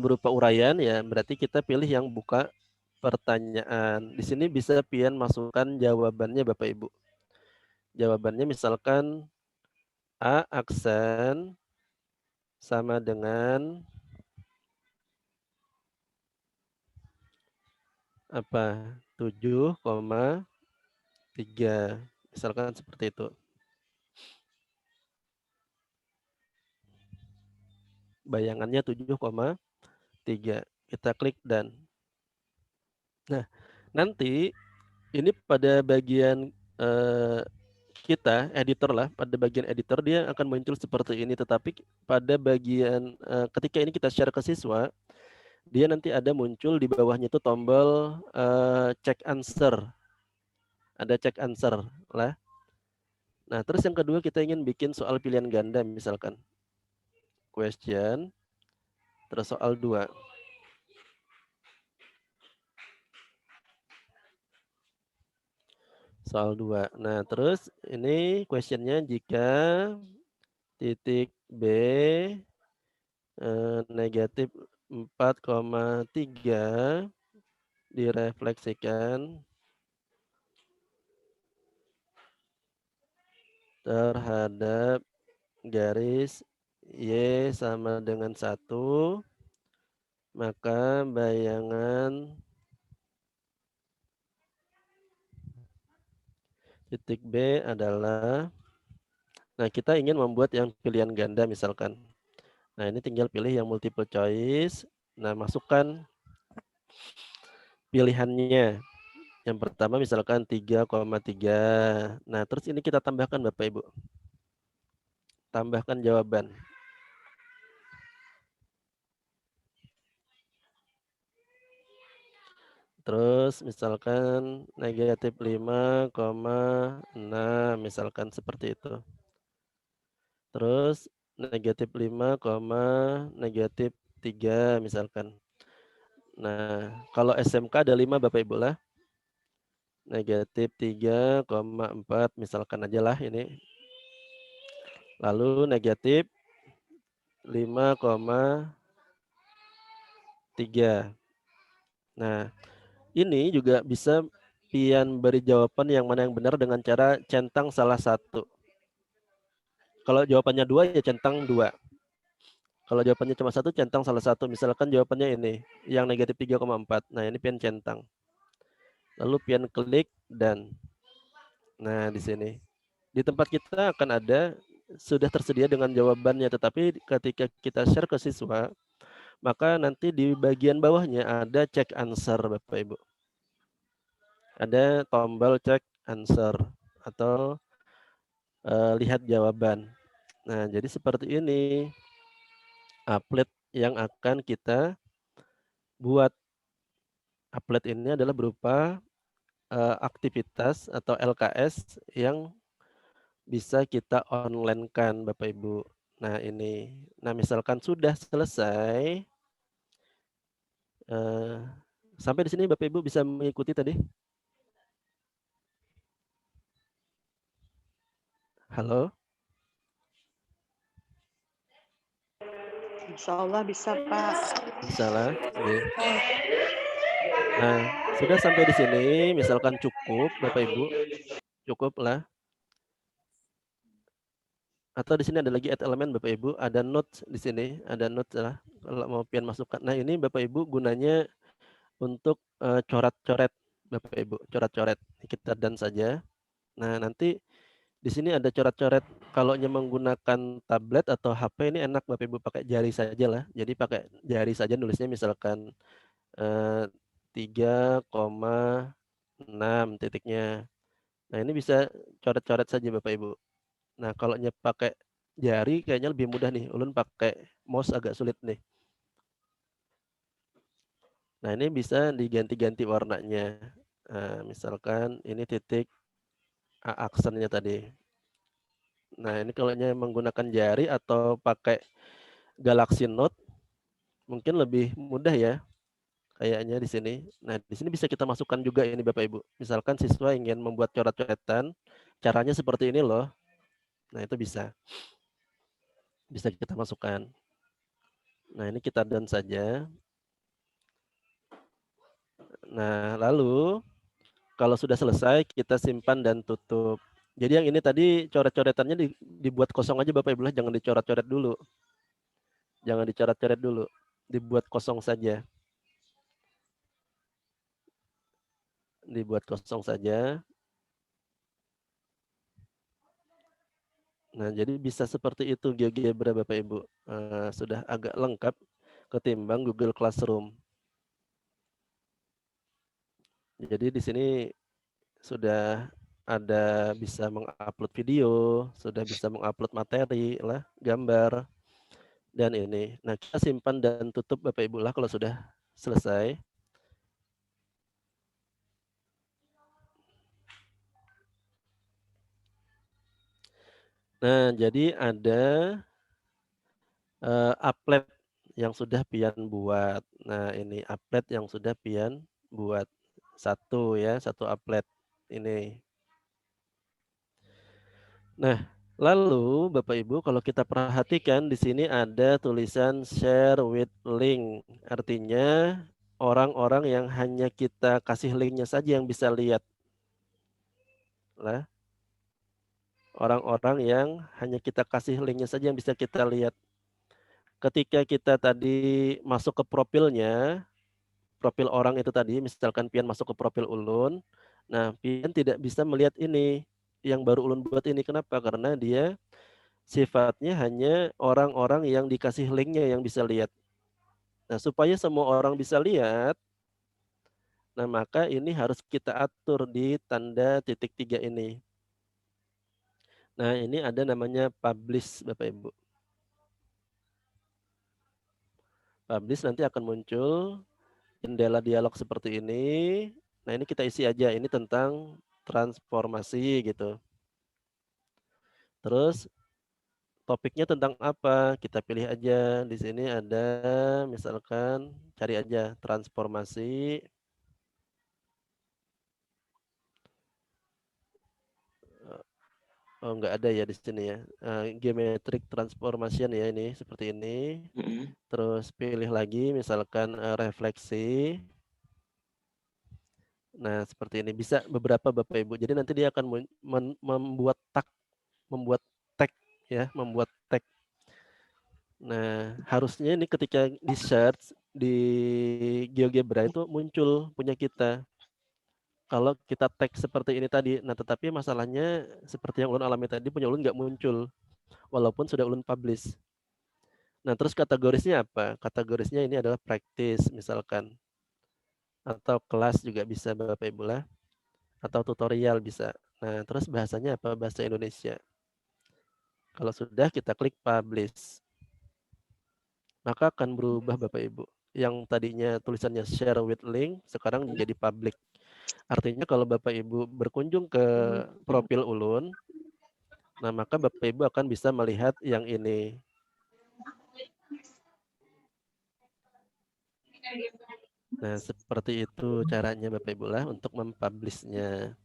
berupa uraian ya berarti kita pilih yang buka pertanyaan. Di sini bisa pian masukkan jawabannya Bapak Ibu. Jawabannya misalkan A aksen sama dengan apa? 7,3. Misalkan seperti itu. Bayangannya 7,3. Kita klik dan. Nah, nanti ini pada bagian kita editor lah, pada bagian editor dia akan muncul seperti ini, tetapi pada bagian ketika ini kita share ke siswa, dia nanti ada muncul di bawahnya itu tombol check answer. Ada check answer lah. Nah, terus yang kedua kita ingin bikin soal pilihan ganda misalkan. Question terus soal 2. Soal 2. Nah, terus ini questionnya jika titik B negatif 4,3 direfleksikan terhadap garis Y sama dengan 1, maka bayangan titik B adalah, nah kita ingin membuat yang pilihan ganda misalkan. Nah, ini tinggal pilih yang multiple choice. Nah, masukkan pilihannya. Yang pertama misalkan 3,3. Nah, terus ini kita tambahkan Bapak Ibu. Tambahkan jawaban. Terus misalkan negatif 5,6 misalkan seperti itu. Terus negatif 5, negatif 3 misalkan. Nah, kalau SMK ada 5 Bapak Ibu lah. Negatif 3,4 misalkan aja lah ini. Lalu negatif 5,3. Nah, Ini juga bisa pian beri jawaban yang mana yang benar dengan cara centang salah satu. Kalau jawabannya 2 ya centang 2. Kalau jawabannya cuma 1 centang salah satu. Misalkan jawabannya ini, yang negatif 3,4. Nah, ini pian centang. Lalu pian klik dan nah di sini. Di tempat kita akan ada sudah tersedia dengan jawabannya, tetapi ketika kita share ke siswa, maka nanti di bagian bawahnya ada check answer Bapak Ibu. Ada tombol check answer atau lihat jawaban. Nah, jadi seperti ini applet yang akan kita buat. Applet ini adalah berupa aktivitas atau LKS yang bisa kita online-kan Bapak Ibu. Nah, ini. Nah, misalkan sudah selesai sampai di sini Bapak Ibu bisa mengikuti tadi? Halo? Insya Allah bisa, Pak. Bisa lah. Nah, sudah sampai di sini, misalkan cukup Bapak Ibu, cukup lah. Atau di sini ada lagi add elemen Bapak Ibu, ada notes di sini, ada notes lah kalau mau pian masukkan. Nah, ini Bapak Ibu gunanya untuk coret-coret Bapak Ibu, coret-coret. Kita dan saja. Nah, nanti di sini ada coret-coret. Kalau menggunakan tablet atau HP ini enak Bapak Ibu pakai jari saja lah. Jadi pakai jari saja nulisnya misalkan 3,6 titiknya. Nah, ini bisa coret-coret saja Bapak Ibu. Nah, kalau pakai jari kayaknya lebih mudah nih. Ulun pakai mouse agak sulit nih. Nah, ini bisa diganti-ganti warnanya. Nah, misalkan ini titik aksennya tadi. Nah, ini kalau menggunakan jari atau pakai Galaxy Note mungkin lebih mudah ya. Kayaknya di sini. Nah, di sini bisa kita masukkan juga ini Bapak Ibu. Misalkan siswa ingin membuat coret-coretan, caranya seperti ini loh. Nah, itu bisa. Bisa kita masukkan. Nah, ini kita done saja. Nah, lalu kalau sudah selesai kita simpan dan tutup. Jadi yang ini tadi coret-coretannya dibuat kosong aja Bapak Ibu, jangan dicoret-coret dulu. Jangan dicoret-coret dulu. Dibuat kosong saja. Dibuat kosong saja. Nah, jadi bisa seperti itu GeoGebra Bapak Ibu. Sudah agak lengkap ketimbang Google Classroom. Jadi di sini sudah ada bisa mengupload video, sudah bisa mengupload materi lah, gambar, dan ini. Nah, kita simpan dan tutup Bapak Ibu lah kalau sudah selesai. Nah, jadi ada applet yang sudah pian buat. Nah, ini applet yang sudah pian buat. Satu ya, satu applet ini. Nah, lalu Bapak Ibu kalau kita perhatikan di sini ada tulisan share with link. Artinya orang-orang yang hanya kita kasih linknya saja yang bisa lihat. Lah, orang-orang yang hanya kita kasih linknya saja yang bisa kita lihat. Ketika kita tadi masuk ke profilnya, profil orang itu tadi, misalkan pian masuk ke profil ulun, nah pian tidak bisa melihat ini yang baru ulun buat ini. Kenapa? Karena dia sifatnya hanya orang-orang yang dikasih linknya yang bisa lihat. Nah, supaya semua orang bisa lihat, nah maka ini harus kita atur di tanda titik 3 ini. Nah, ini ada namanya publish Bapak Ibu. Publish nanti akan muncul jendela dialog seperti ini. Nah, ini kita isi aja, ini tentang transformasi gitu. Terus topiknya tentang apa? Kita pilih aja. Di sini ada misalkan cari aja transformasi. Oh, enggak ada ya di sini ya. Geometric transformation ya ini seperti ini. Terus pilih lagi misalkan refleksi. Nah, seperti ini. Bisa beberapa Bapak Ibu. Jadi nanti dia akan membuat tag ya, membuat tag. Nah, harusnya ini ketika di search di GeoGebra itu muncul punya kita. Kalau kita tag seperti ini tadi. Nah, tetapi masalahnya seperti yang ulun alami tadi, punya ulun nggak muncul walaupun sudah ulun publish. Nah, terus kategorisnya apa? Kategorisnya ini adalah practice misalkan, atau kelas juga bisa Bapak Ibu lah, atau tutorial bisa. Nah, terus bahasanya apa? Bahasa Indonesia. Kalau sudah kita klik publish, maka akan berubah Bapak Ibu. Yang tadinya tulisannya share with link, sekarang menjadi public. Artinya kalau Bapak Ibu berkunjung ke profil ulun, nah maka Bapak Ibu akan bisa melihat yang ini. Nah, seperti itu caranya Bapak Ibu lah untuk mempublishnya.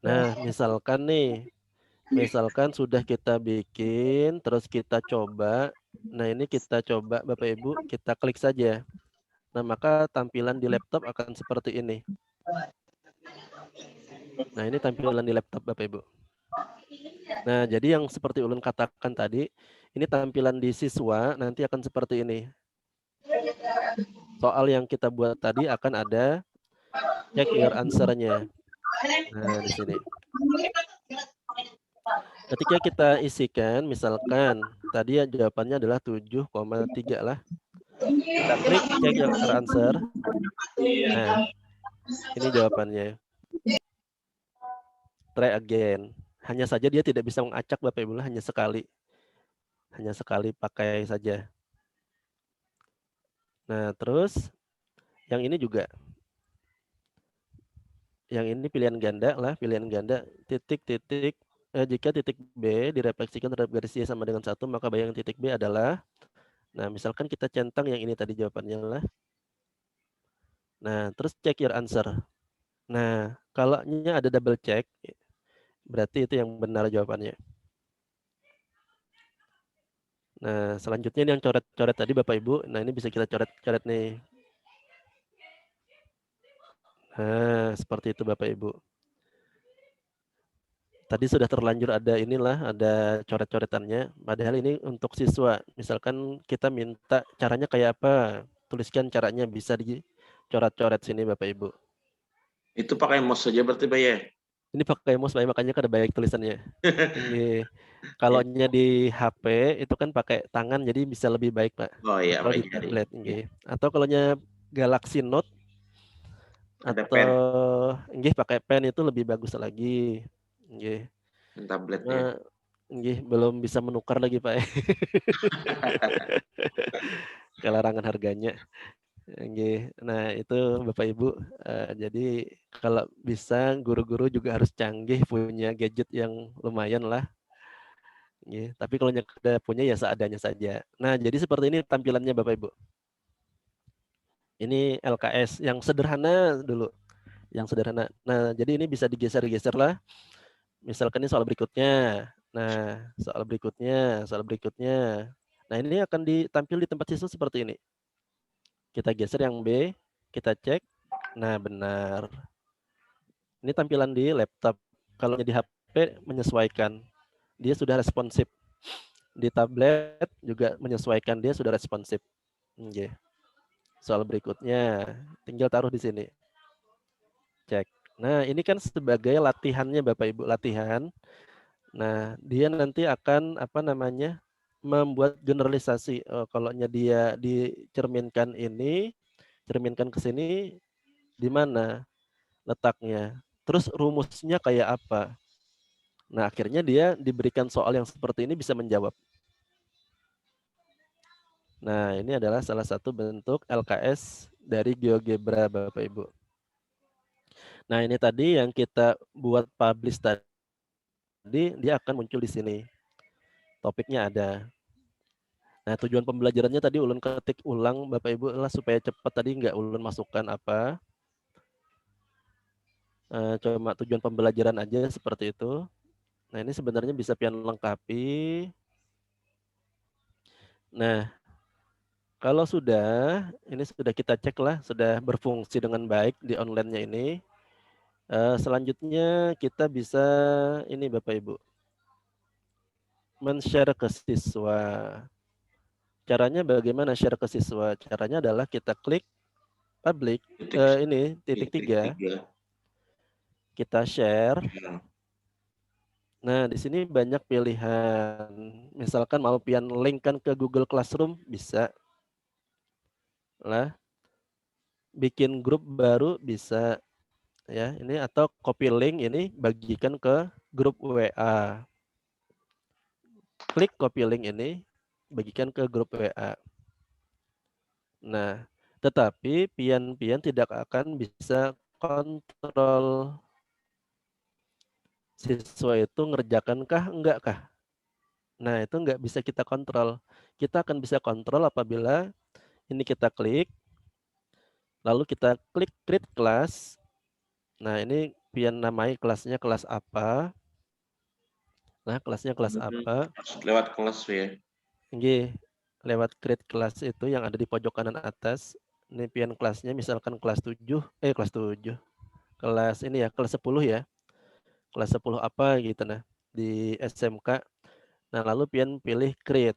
Nah, misalkan nih, misalkan sudah kita bikin, terus kita coba. Nah, ini kita coba Bapak Ibu, kita klik saja. Nah, maka tampilan di laptop akan seperti ini. Nah, ini tampilan di laptop Bapak Ibu. Nah, jadi yang seperti ulun katakan tadi, ini tampilan di siswa nanti akan seperti ini. Soal yang kita buat tadi akan ada check your answer-nya. Nah, di sini. Ketika kita isikan, misalkan tadi ya jawabannya adalah 7,3 lah. Kita klik check your answer. Nah, ini jawabannya. Try again. Hanya saja dia tidak bisa mengacak Bapak Ibu, hanya sekali. Hanya sekali pakai saja. Nah, terus yang ini juga. Yang ini pilihan ganda lah, pilihan ganda titik-titik. Jika titik B direfleksikan terhadap garis Y sama dengan 1, maka bayang titik B adalah, nah misalkan kita centang yang ini tadi jawabannya lah. Nah, terus check your answer. Nah, kalau ada double check, berarti itu yang benar jawabannya. Nah, selanjutnya ini yang coret-coret tadi Bapak Ibu. Nah, ini bisa kita coret-coret nih. Nah, seperti itu Bapak Ibu. Tadi sudah terlanjur ada inilah, ada coret-coretannya. Padahal ini untuk siswa. Misalkan kita minta caranya kayak apa. Tuliskan caranya, bisa dicoret-coret sini Bapak Ibu. Itu pakai mouse saja berarti Pak ya? Ini pakai mouse Pak, makanya ada banyak tulisannya. Ini kalau di HP itu kan pakai tangan, jadi bisa lebih baik Pak. Oh iya, Kalau di pakai jari. tablet, atau kalau Galaxy Note Ada atau pen. pakai pen itu lebih bagus lagi. Tabletnya. Belum bisa menukar lagi Pak. Kelarangan harganya. Nah itu Bapak Ibu. Jadi kalau bisa guru-guru juga harus canggih, punya gadget yang lumayan lah. Tapi kalau udah punya ya seadanya saja. Nah jadi seperti ini tampilannya Bapak Ibu. Ini LKS yang sederhana dulu. Yang sederhana. Nah jadi ini bisa digeser-geser lah. Misalkan ini soal berikutnya. Nah soal berikutnya. Nah ini akan ditampil di tempat siswa seperti ini. Kita geser yang B, kita cek. Nah benar. Ini tampilan di laptop. Kalau di HP menyesuaikan. Dia sudah responsif. Di tablet juga menyesuaikan, dia sudah responsif. Soal berikutnya, tinggal taruh di sini. Cek. Nah ini kan sebagai latihannya Bapak Ibu, latihan. Nah dia nanti akan membuat generalisasi. Kalau dia dicerminkan ini, cerminkan ke sini, di mana letaknya. Terus rumusnya kayak apa. Nah akhirnya dia diberikan soal yang seperti ini bisa menjawab. Nah ini adalah salah satu bentuk LKS dari GeoGebra Bapak Ibu. Nah ini tadi yang kita buat publish tadi, dia akan muncul di sini. Topiknya ada. Nah tujuan pembelajarannya tadi ulun ketik ulang Bapak Ibu lah supaya cepat, tadi nggak ulun masukkan apa. Cuma tujuan pembelajaran aja seperti itu. Nah ini sebenarnya bisa pian lengkapi. Nah kalau sudah, ini sudah kita cek lah, sudah berfungsi dengan baik di online-nya ini. Selanjutnya kita bisa ini Bapak Ibu, men-share ke siswa. Caranya bagaimana share ke siswa? Caranya adalah kita klik public, ini titik 3, kita share. Ya. Nah, di sini banyak pilihan. Misalkan mau pian linkkan ke Google Classroom, bisa. Lah, bikin grup baru bisa. Ya, ini atau copy link ini bagikan ke grup WA. Klik copy link ini, bagikan ke grup WA. Nah, tetapi pian-pian tidak akan bisa kontrol siswa itu ngerjakankah enggak kah. Nah, itu enggak bisa kita kontrol. Kita akan bisa kontrol apabila ini kita klik, lalu kita klik create class. Nah, ini pian namai kelasnya kelas apa. Nah, kelasnya kelas apa. Lewat kelas ya. Nggih, lewat create class itu yang ada di pojok kanan atas. Ini pian kelasnya misalkan kelas 7, kelas 7. Kelas ini ya, kelas 10 ya. Kelas 10 apa gitu nah di SMK. Nah, lalu pian pilih create.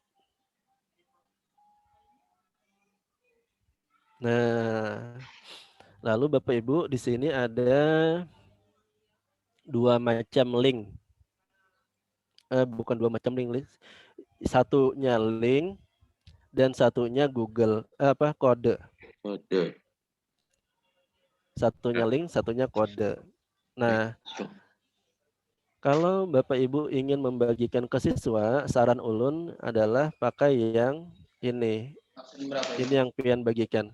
Nah, lalu Bapak Ibu di sini ada 2 macam link. Bukan 2 macam link. Satunya link dan satunya Google kode. Kode. Satunya link, satunya kode. Nah, kalau Bapak Ibu ingin membagikan ke siswa, saran ulun adalah pakai yang ini. Ini yang pian bagikan.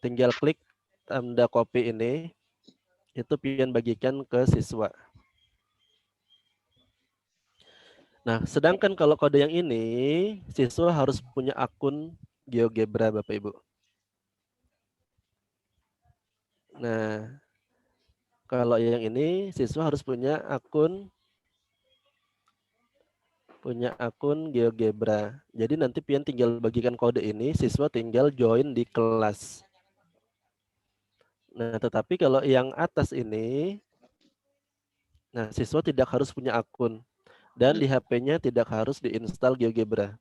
Tinggal klik tanda copy ini, itu pian bagikan ke siswa. Nah, sedangkan kalau kode yang ini, siswa harus punya akun GeoGebra Bapak Ibu. Nah, kalau yang ini siswa harus punya akun GeoGebra. Jadi nanti pian tinggal bagikan kode ini, siswa tinggal join di kelas. Nah, tetapi kalau yang atas ini, nah siswa tidak harus punya akun dan di HP-nya tidak harus diinstal GeoGebra.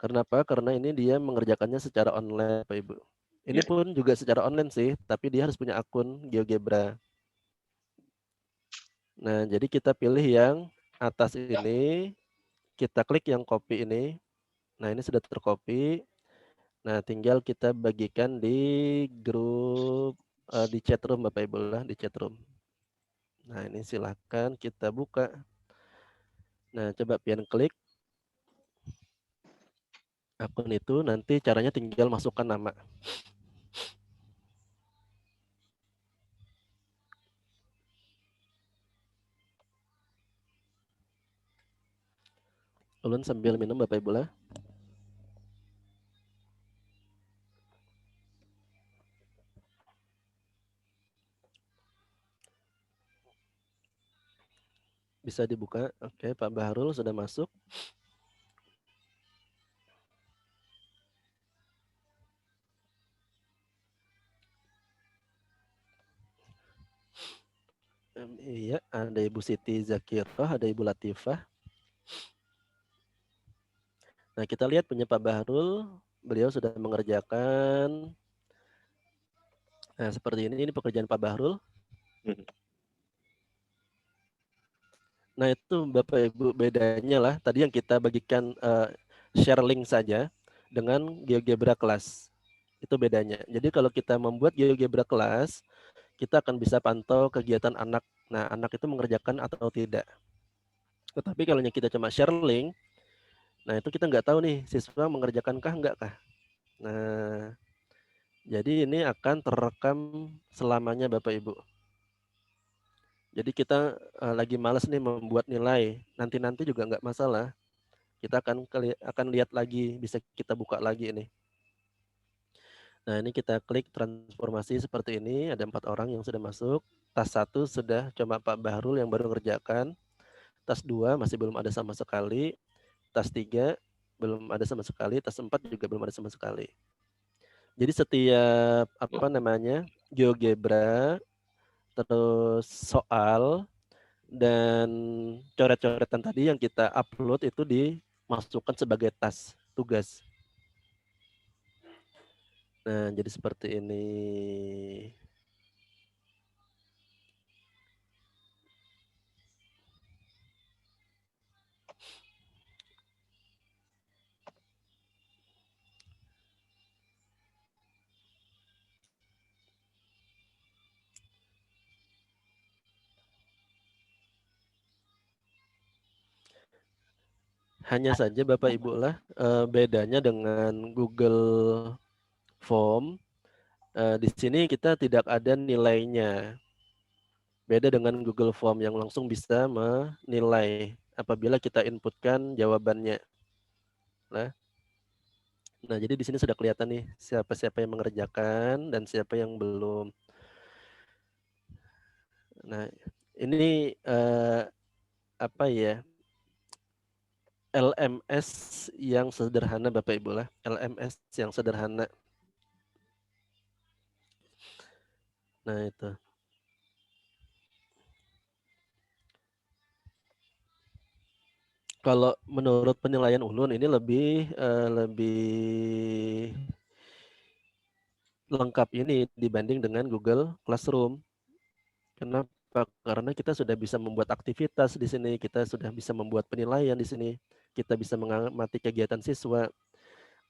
Kenapa? Karena ini dia mengerjakannya secara online, Pak Ibu. Ini pun juga secara online sih, tapi dia harus punya akun GeoGebra. Nah, jadi kita pilih yang atas ini, kita klik yang copy ini. Nah, ini sudah tercopy. Nah, tinggal kita bagikan di grup, di chat room Bapak Ibu lah, di chat room. Nah, ini silahkan kita buka. Nah, coba pian klik akun itu, nanti caranya tinggal masukkan nama. Ulun sambil minum Bapak Ibu lah. Bisa dibuka. Oke, Pak Bahrul sudah masuk. Iya, ada Ibu Siti Zakirah, ada Ibu Latifah. Nah, kita lihat punya Pak Bahrul, beliau sudah mengerjakan. Nah, seperti ini pekerjaan Pak Bahrul. Nah, itu Bapak Ibu bedanya lah. Tadi yang kita bagikan share link saja dengan GeoGebra kelas. Itu bedanya. Jadi kalau kita membuat GeoGebra kelas, kita akan bisa pantau kegiatan anak. Nah, anak itu mengerjakan atau tidak. Tetapi kalau kita cuma share link, nah itu kita nggak tahu nih siswa mengerjakankah enggak kah. Nah, jadi ini akan terekam selamanya Bapak Ibu. Jadi kita lagi malas nih membuat nilai, nanti juga nggak masalah. Kita akan lihat lagi, bisa kita buka lagi ini. Nah, ini kita klik transformasi seperti ini, ada 4 orang yang sudah masuk. Tas 1 sudah cuma Pak Bahrul yang baru mengerjakan. Tas 2 masih belum ada sama sekali. Tas 3 belum ada sama sekali. Tas 4 juga belum ada sama sekali. Jadi setiap GeoGebra terus soal, dan coret-coretan tadi yang kita upload itu dimasukkan sebagai tas tugas. Nah, jadi seperti ini. Hanya saja Bapak Ibu lah bedanya dengan Google Form, di sini kita tidak ada nilainya. Beda dengan Google Form yang langsung bisa menilai apabila kita inputkan jawabannya. Nah, jadi di sini sudah kelihatan nih siapa-siapa yang mengerjakan dan siapa yang belum. Nah, ini apa ya? LMS yang sederhana Bapak Ibu lah, LMS yang sederhana. Nah, itu. Kalau menurut penilaian Ulun ini lebih lengkap ini dibanding dengan Google Classroom. Kenapa? Karena kita sudah bisa membuat aktivitas di sini, kita sudah bisa membuat penilaian di sini, kita bisa mengamati kegiatan siswa.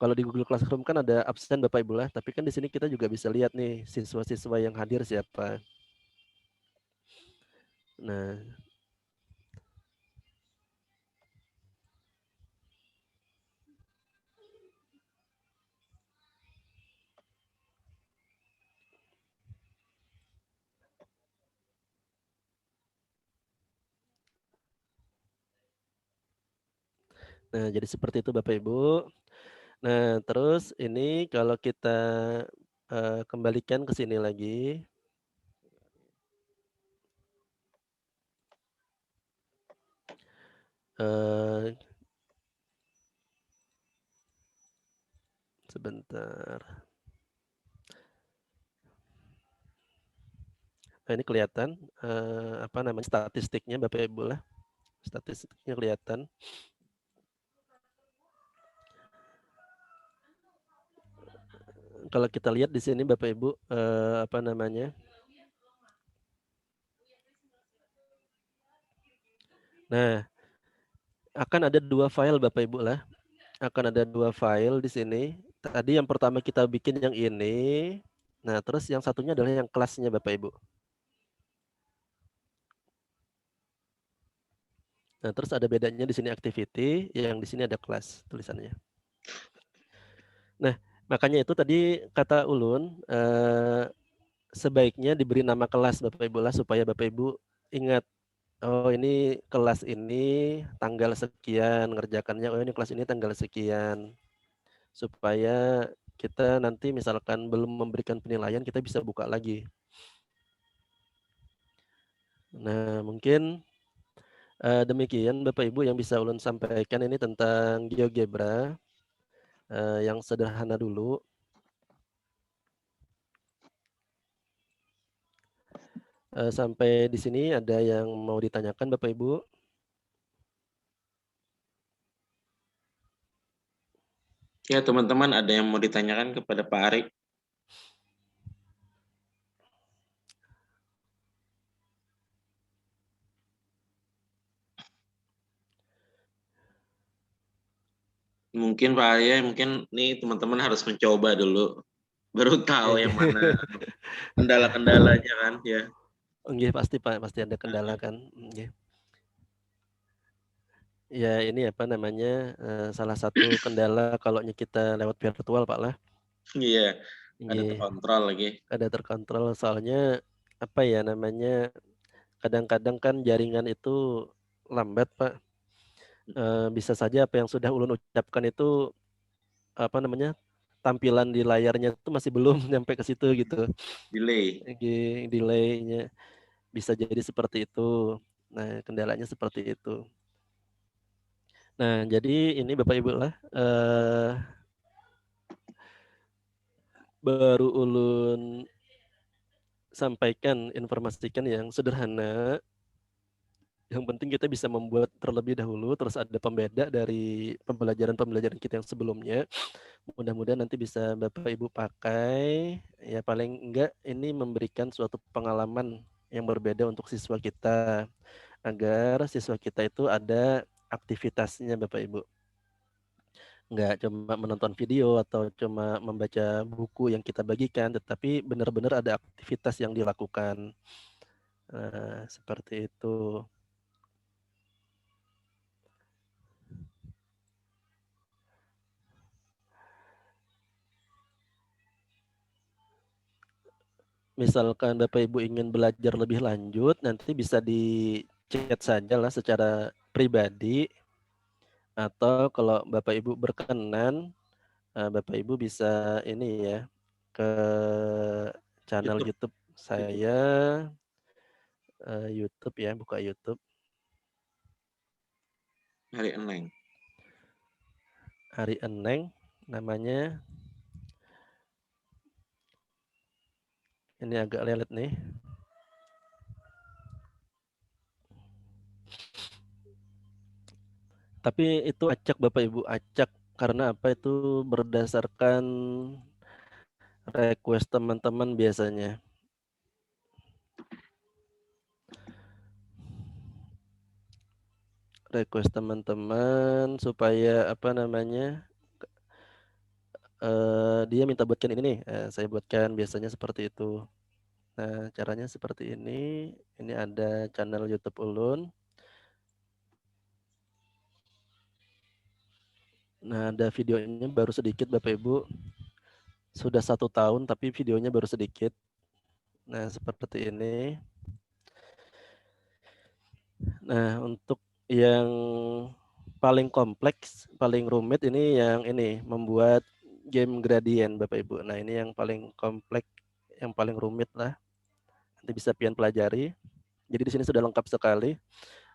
Kalau di Google Classroom kan ada absen Bapak Ibu lah, tapi kan di sini kita juga bisa lihat nih siswa-siswa yang hadir siapa. Nah, jadi seperti itu Bapak Ibu. Nah, terus ini kalau kita kembalikan ke sini lagi. Sebentar. Nah, ini kelihatan apa namanya statistiknya Bapak Ibu lah. Statistiknya kelihatan. Kalau kita lihat di sini Bapak Ibu apa namanya? Nah, akan ada 2 file Bapak Ibu lah. Akan ada 2 file di sini. Tadi yang pertama kita bikin yang ini. Nah, terus yang satunya adalah yang kelasnya Bapak Ibu. Nah, terus ada bedanya di sini activity, yang di sini ada kelas tulisannya. Nah, makanya itu tadi kata Ulun sebaiknya diberi nama kelas Bapak Ibu lah supaya Bapak Ibu ingat, oh ini kelas ini tanggal sekian ngerjakannya, oh ini kelas ini tanggal sekian. Supaya kita nanti misalkan belum memberikan penilaian kita bisa buka lagi. Nah, mungkin demikian Bapak Ibu yang bisa Ulun sampaikan ini tentang GeoGebra yang sederhana dulu. Sampai di sini ada yang mau ditanyakan Bapak Ibu? Ya, teman-teman ada yang mau ditanyakan kepada Pak Arik? Mungkin Pak Arya, mungkin nih teman-teman harus mencoba dulu, baru tahu yang mana kendala-kendalanya kan ya. Nggih, pasti Pak, pasti ada kendala kan. Nggih. Ya ini apa namanya salah satu kendala kalau kita lewat virtual Pak lah. Iya, ada Nggih, terkontrol lagi. ada terkontrol soalnya apa ya namanya kadang-kadang kan jaringan itu lambat Pak. Bisa saja apa yang sudah Ulun ucapkan itu apa namanya tampilan di layarnya itu masih belum nyampe ke situ gitu. Delay. Delaynya bisa jadi seperti itu. Nah, kendalanya seperti itu. Nah, jadi ini Bapak Ibu lah baru Ulun sampaikan, informasikan yang sederhana. Yang penting kita bisa membuat terlebih dahulu, terus ada pembeda dari pembelajaran-pembelajaran kita yang sebelumnya. Mudah-mudahan nanti bisa Bapak Ibu pakai, ya paling enggak ini memberikan suatu pengalaman yang berbeda untuk siswa kita, agar siswa kita itu ada aktivitasnya Bapak Ibu. Enggak cuma menonton video atau cuma membaca buku yang kita bagikan, tetapi benar-benar ada aktivitas yang dilakukan. Nah, seperti itu. Misalkan Bapak Ibu ingin belajar lebih lanjut, nanti bisa di chat saja lah secara pribadi, atau kalau Bapak Ibu berkenan, Bapak Ibu bisa ini ya, ke channel YouTube. YouTube saya, YouTube ya, buka YouTube. Hari Eneng. Ari Eneng namanya. Ini agak lelet nih. Tapi itu acak Bapak Ibu, acak karena apa, itu berdasarkan request teman-teman biasanya. Request teman-teman supaya apa namanya, dia minta buatkan ini nih, saya buatkan biasanya seperti itu. Nah, caranya seperti ini. Ini ada channel YouTube Ulun. Nah, ada videonya baru sedikit Bapak Ibu. Sudah 1 tahun tapi videonya baru sedikit. Nah, seperti ini. Nah, untuk yang paling kompleks, paling rumit ini yang ini, membuat game gradient Bapak Ibu. Nah, ini yang paling kompleks, yang paling rumit lah. Nanti bisa pian pelajari. Jadi di sini sudah lengkap sekali,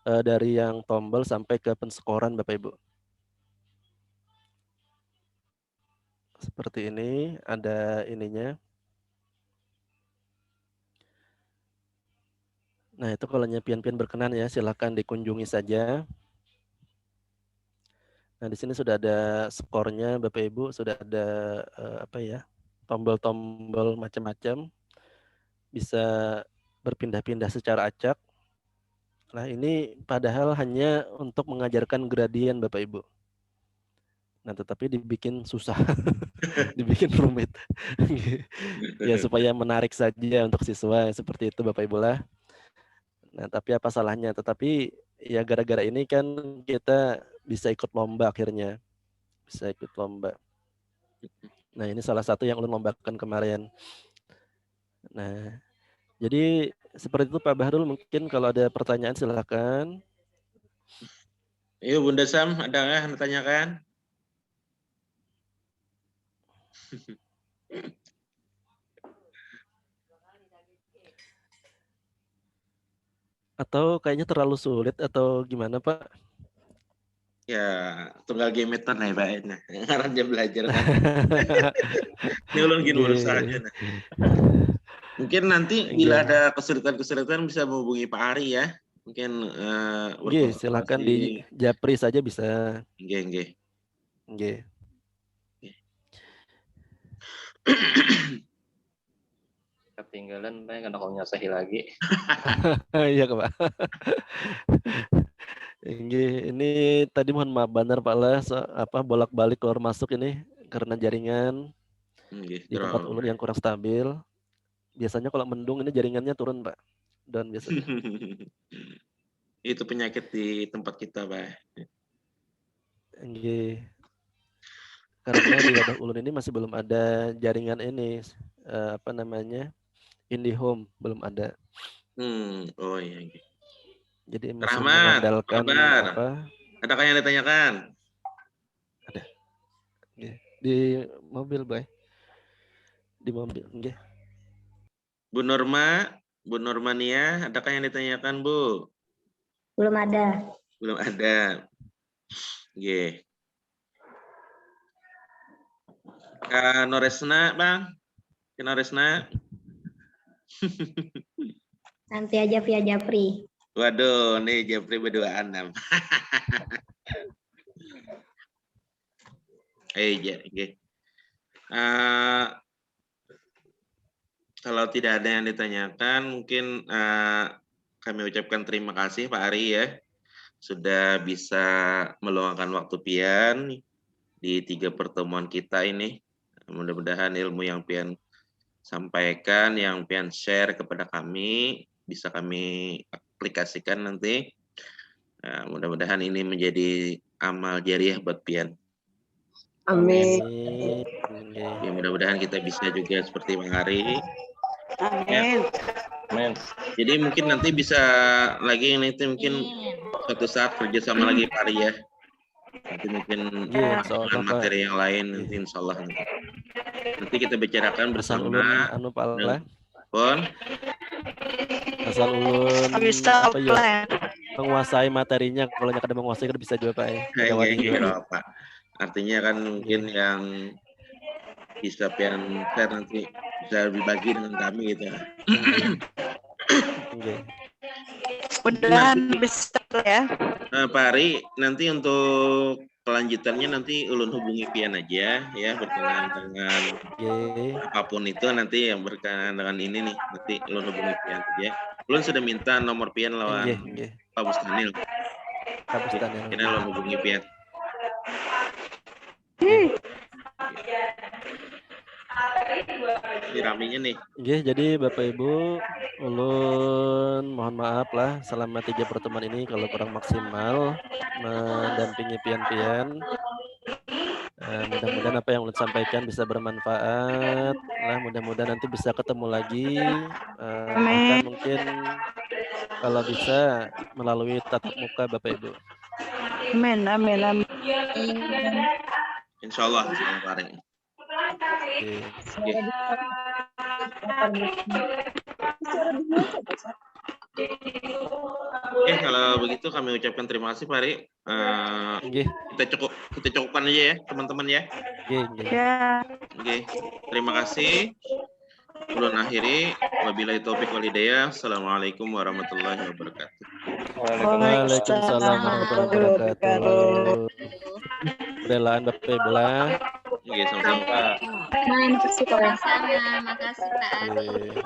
dari yang tombol sampai ke penskoran Bapak Ibu. Seperti ini, ada ininya. Nah, itu kalau pian-pian berkenan ya, silakan dikunjungi saja. Nah, di sini sudah ada skornya Bapak Ibu, sudah ada apa ya, tombol-tombol macam-macam. Bisa berpindah-pindah secara acak. Nah, ini padahal hanya untuk mengajarkan gradien Bapak Ibu. Nah, tetapi dibikin susah, dibikin rumit. Ya, supaya menarik saja untuk siswa, seperti itu Bapak Ibu lah. Nah, tapi apa salahnya? Tetapi ya gara-gara ini kan kita bisa ikut lomba akhirnya. Bisa ikut lomba. Nah, ini salah satu yang ulun lombakan kemarin. Nah, jadi seperti itu Pak Bahrul, mungkin kalau ada pertanyaan silakan. Yuk Bunda Sam, ada nggak yang ditanyakan? Atau kayaknya terlalu sulit atau gimana Pak? Ya, tunggal gemeter nih Pak. Nah, ngarang dia belajar kan. Ini ulun gini berusaha aja. Nah. Mungkin nanti bila ada kesulitan-kesulitan bisa menghubungi Pak Ari ya. Mungkin Silakan berkonsultasi. di Japri saja bisa. Nggih. Nggih. Ketinggalan, karena kalau nyasahi lagi. Iya Pak. Ini tadi mohon maaf benar Pak lah, bolak-balik keluar masuk ini karena jaringan di tempat ulun yang kurang stabil. Biasanya kalau mendung ini jaringannya turun Pak. Dan biasanya. Itu penyakit di tempat kita Pak. Karena di wadah ulun ini masih belum ada jaringan ini, apa namanya, IndiHome belum ada. Oh iya. Jadi masih Rahmat, mengandalkan kabar? apa? Adakah yang ditanyakan? Ada. Di mobil, Boy. Di mobil, nggih. Bu Normania, adakah yang ditanyakan, Bu? Belum ada. Belum ada. Nggih. Kak Noresna, Bang. Kak Noresna. Nanti aja via Japri. Waduh, nih Jeffrey berduaan. Kalau tidak ada yang ditanyakan, mungkin kami ucapkan terima kasih Pak Ari ya, sudah bisa meluangkan waktu Pian di 3 pertemuan kita ini. Mudah-mudahan ilmu yang Pian sampaikan, yang Pian share kepada kami, bisa kami aplikasikan nanti. Mudah-mudahan ini menjadi amal jariah buat Pian. Amin. Ya, mudah-mudahan kita bisa juga seperti Bang Ari. Amin. Amin. Jadi mungkin nanti bisa lagi nanti mungkin suatu saat kerjasama lagi Pak Ari ya. Nanti mungkin dengan materi yang lain nanti insya Allah nanti kita bicarakan bersama. Anu Pak Allah. Pon. Asal ulun Bisa apa ya? Menguasai materinya, kalau nggak ada menguasai kan bisa juga Pak ya. Iya, Pak. Artinya kan mungkin yang bisa Pian share nanti bisa berbagi dengan kami gitu. Mudah-mudahan bisa ya. Pak Ari, nanti untuk kelanjutannya nanti ulun hubungi Pian aja ya, berkenaan dengan apapun itu nanti yang berkenaan dengan ini nih, nanti ulun hubungi Pian aja. Ulun sudah minta nomor Pian lawan Pak Bustanil. Pak Bustanil. Kita ulun hubungi Pian. Ini raminya nih. Jadi Bapak Ibu, ulun mohon maaf lah selama 3 pertemuan ini kalau kurang maksimal mendampingi Pian-Pian. Mudah-mudahan apa yang ulun sampaikan bisa bermanfaat. Mudah-mudahan nanti bisa ketemu lagi. Bahkan mungkin kalau bisa melalui tatap muka Bapak Ibu. Amin, amin, amin. Insya Allah, Pak Ari. Oke, kalau begitu kami ucapkan terima kasih Pak Ari. Kita cukupkan aja ya teman-teman ya. Oke, terima kasih. Ulun akhiri, wabillahi taufik wal hidayah. Assalamualaikum warahmatullahi wabarakatuh. Waalaikumsalam warahmatullahi wabarakatuh. Belaan Bapak Ibu lah. Oke, sama-sama. Makasih Pak Ari.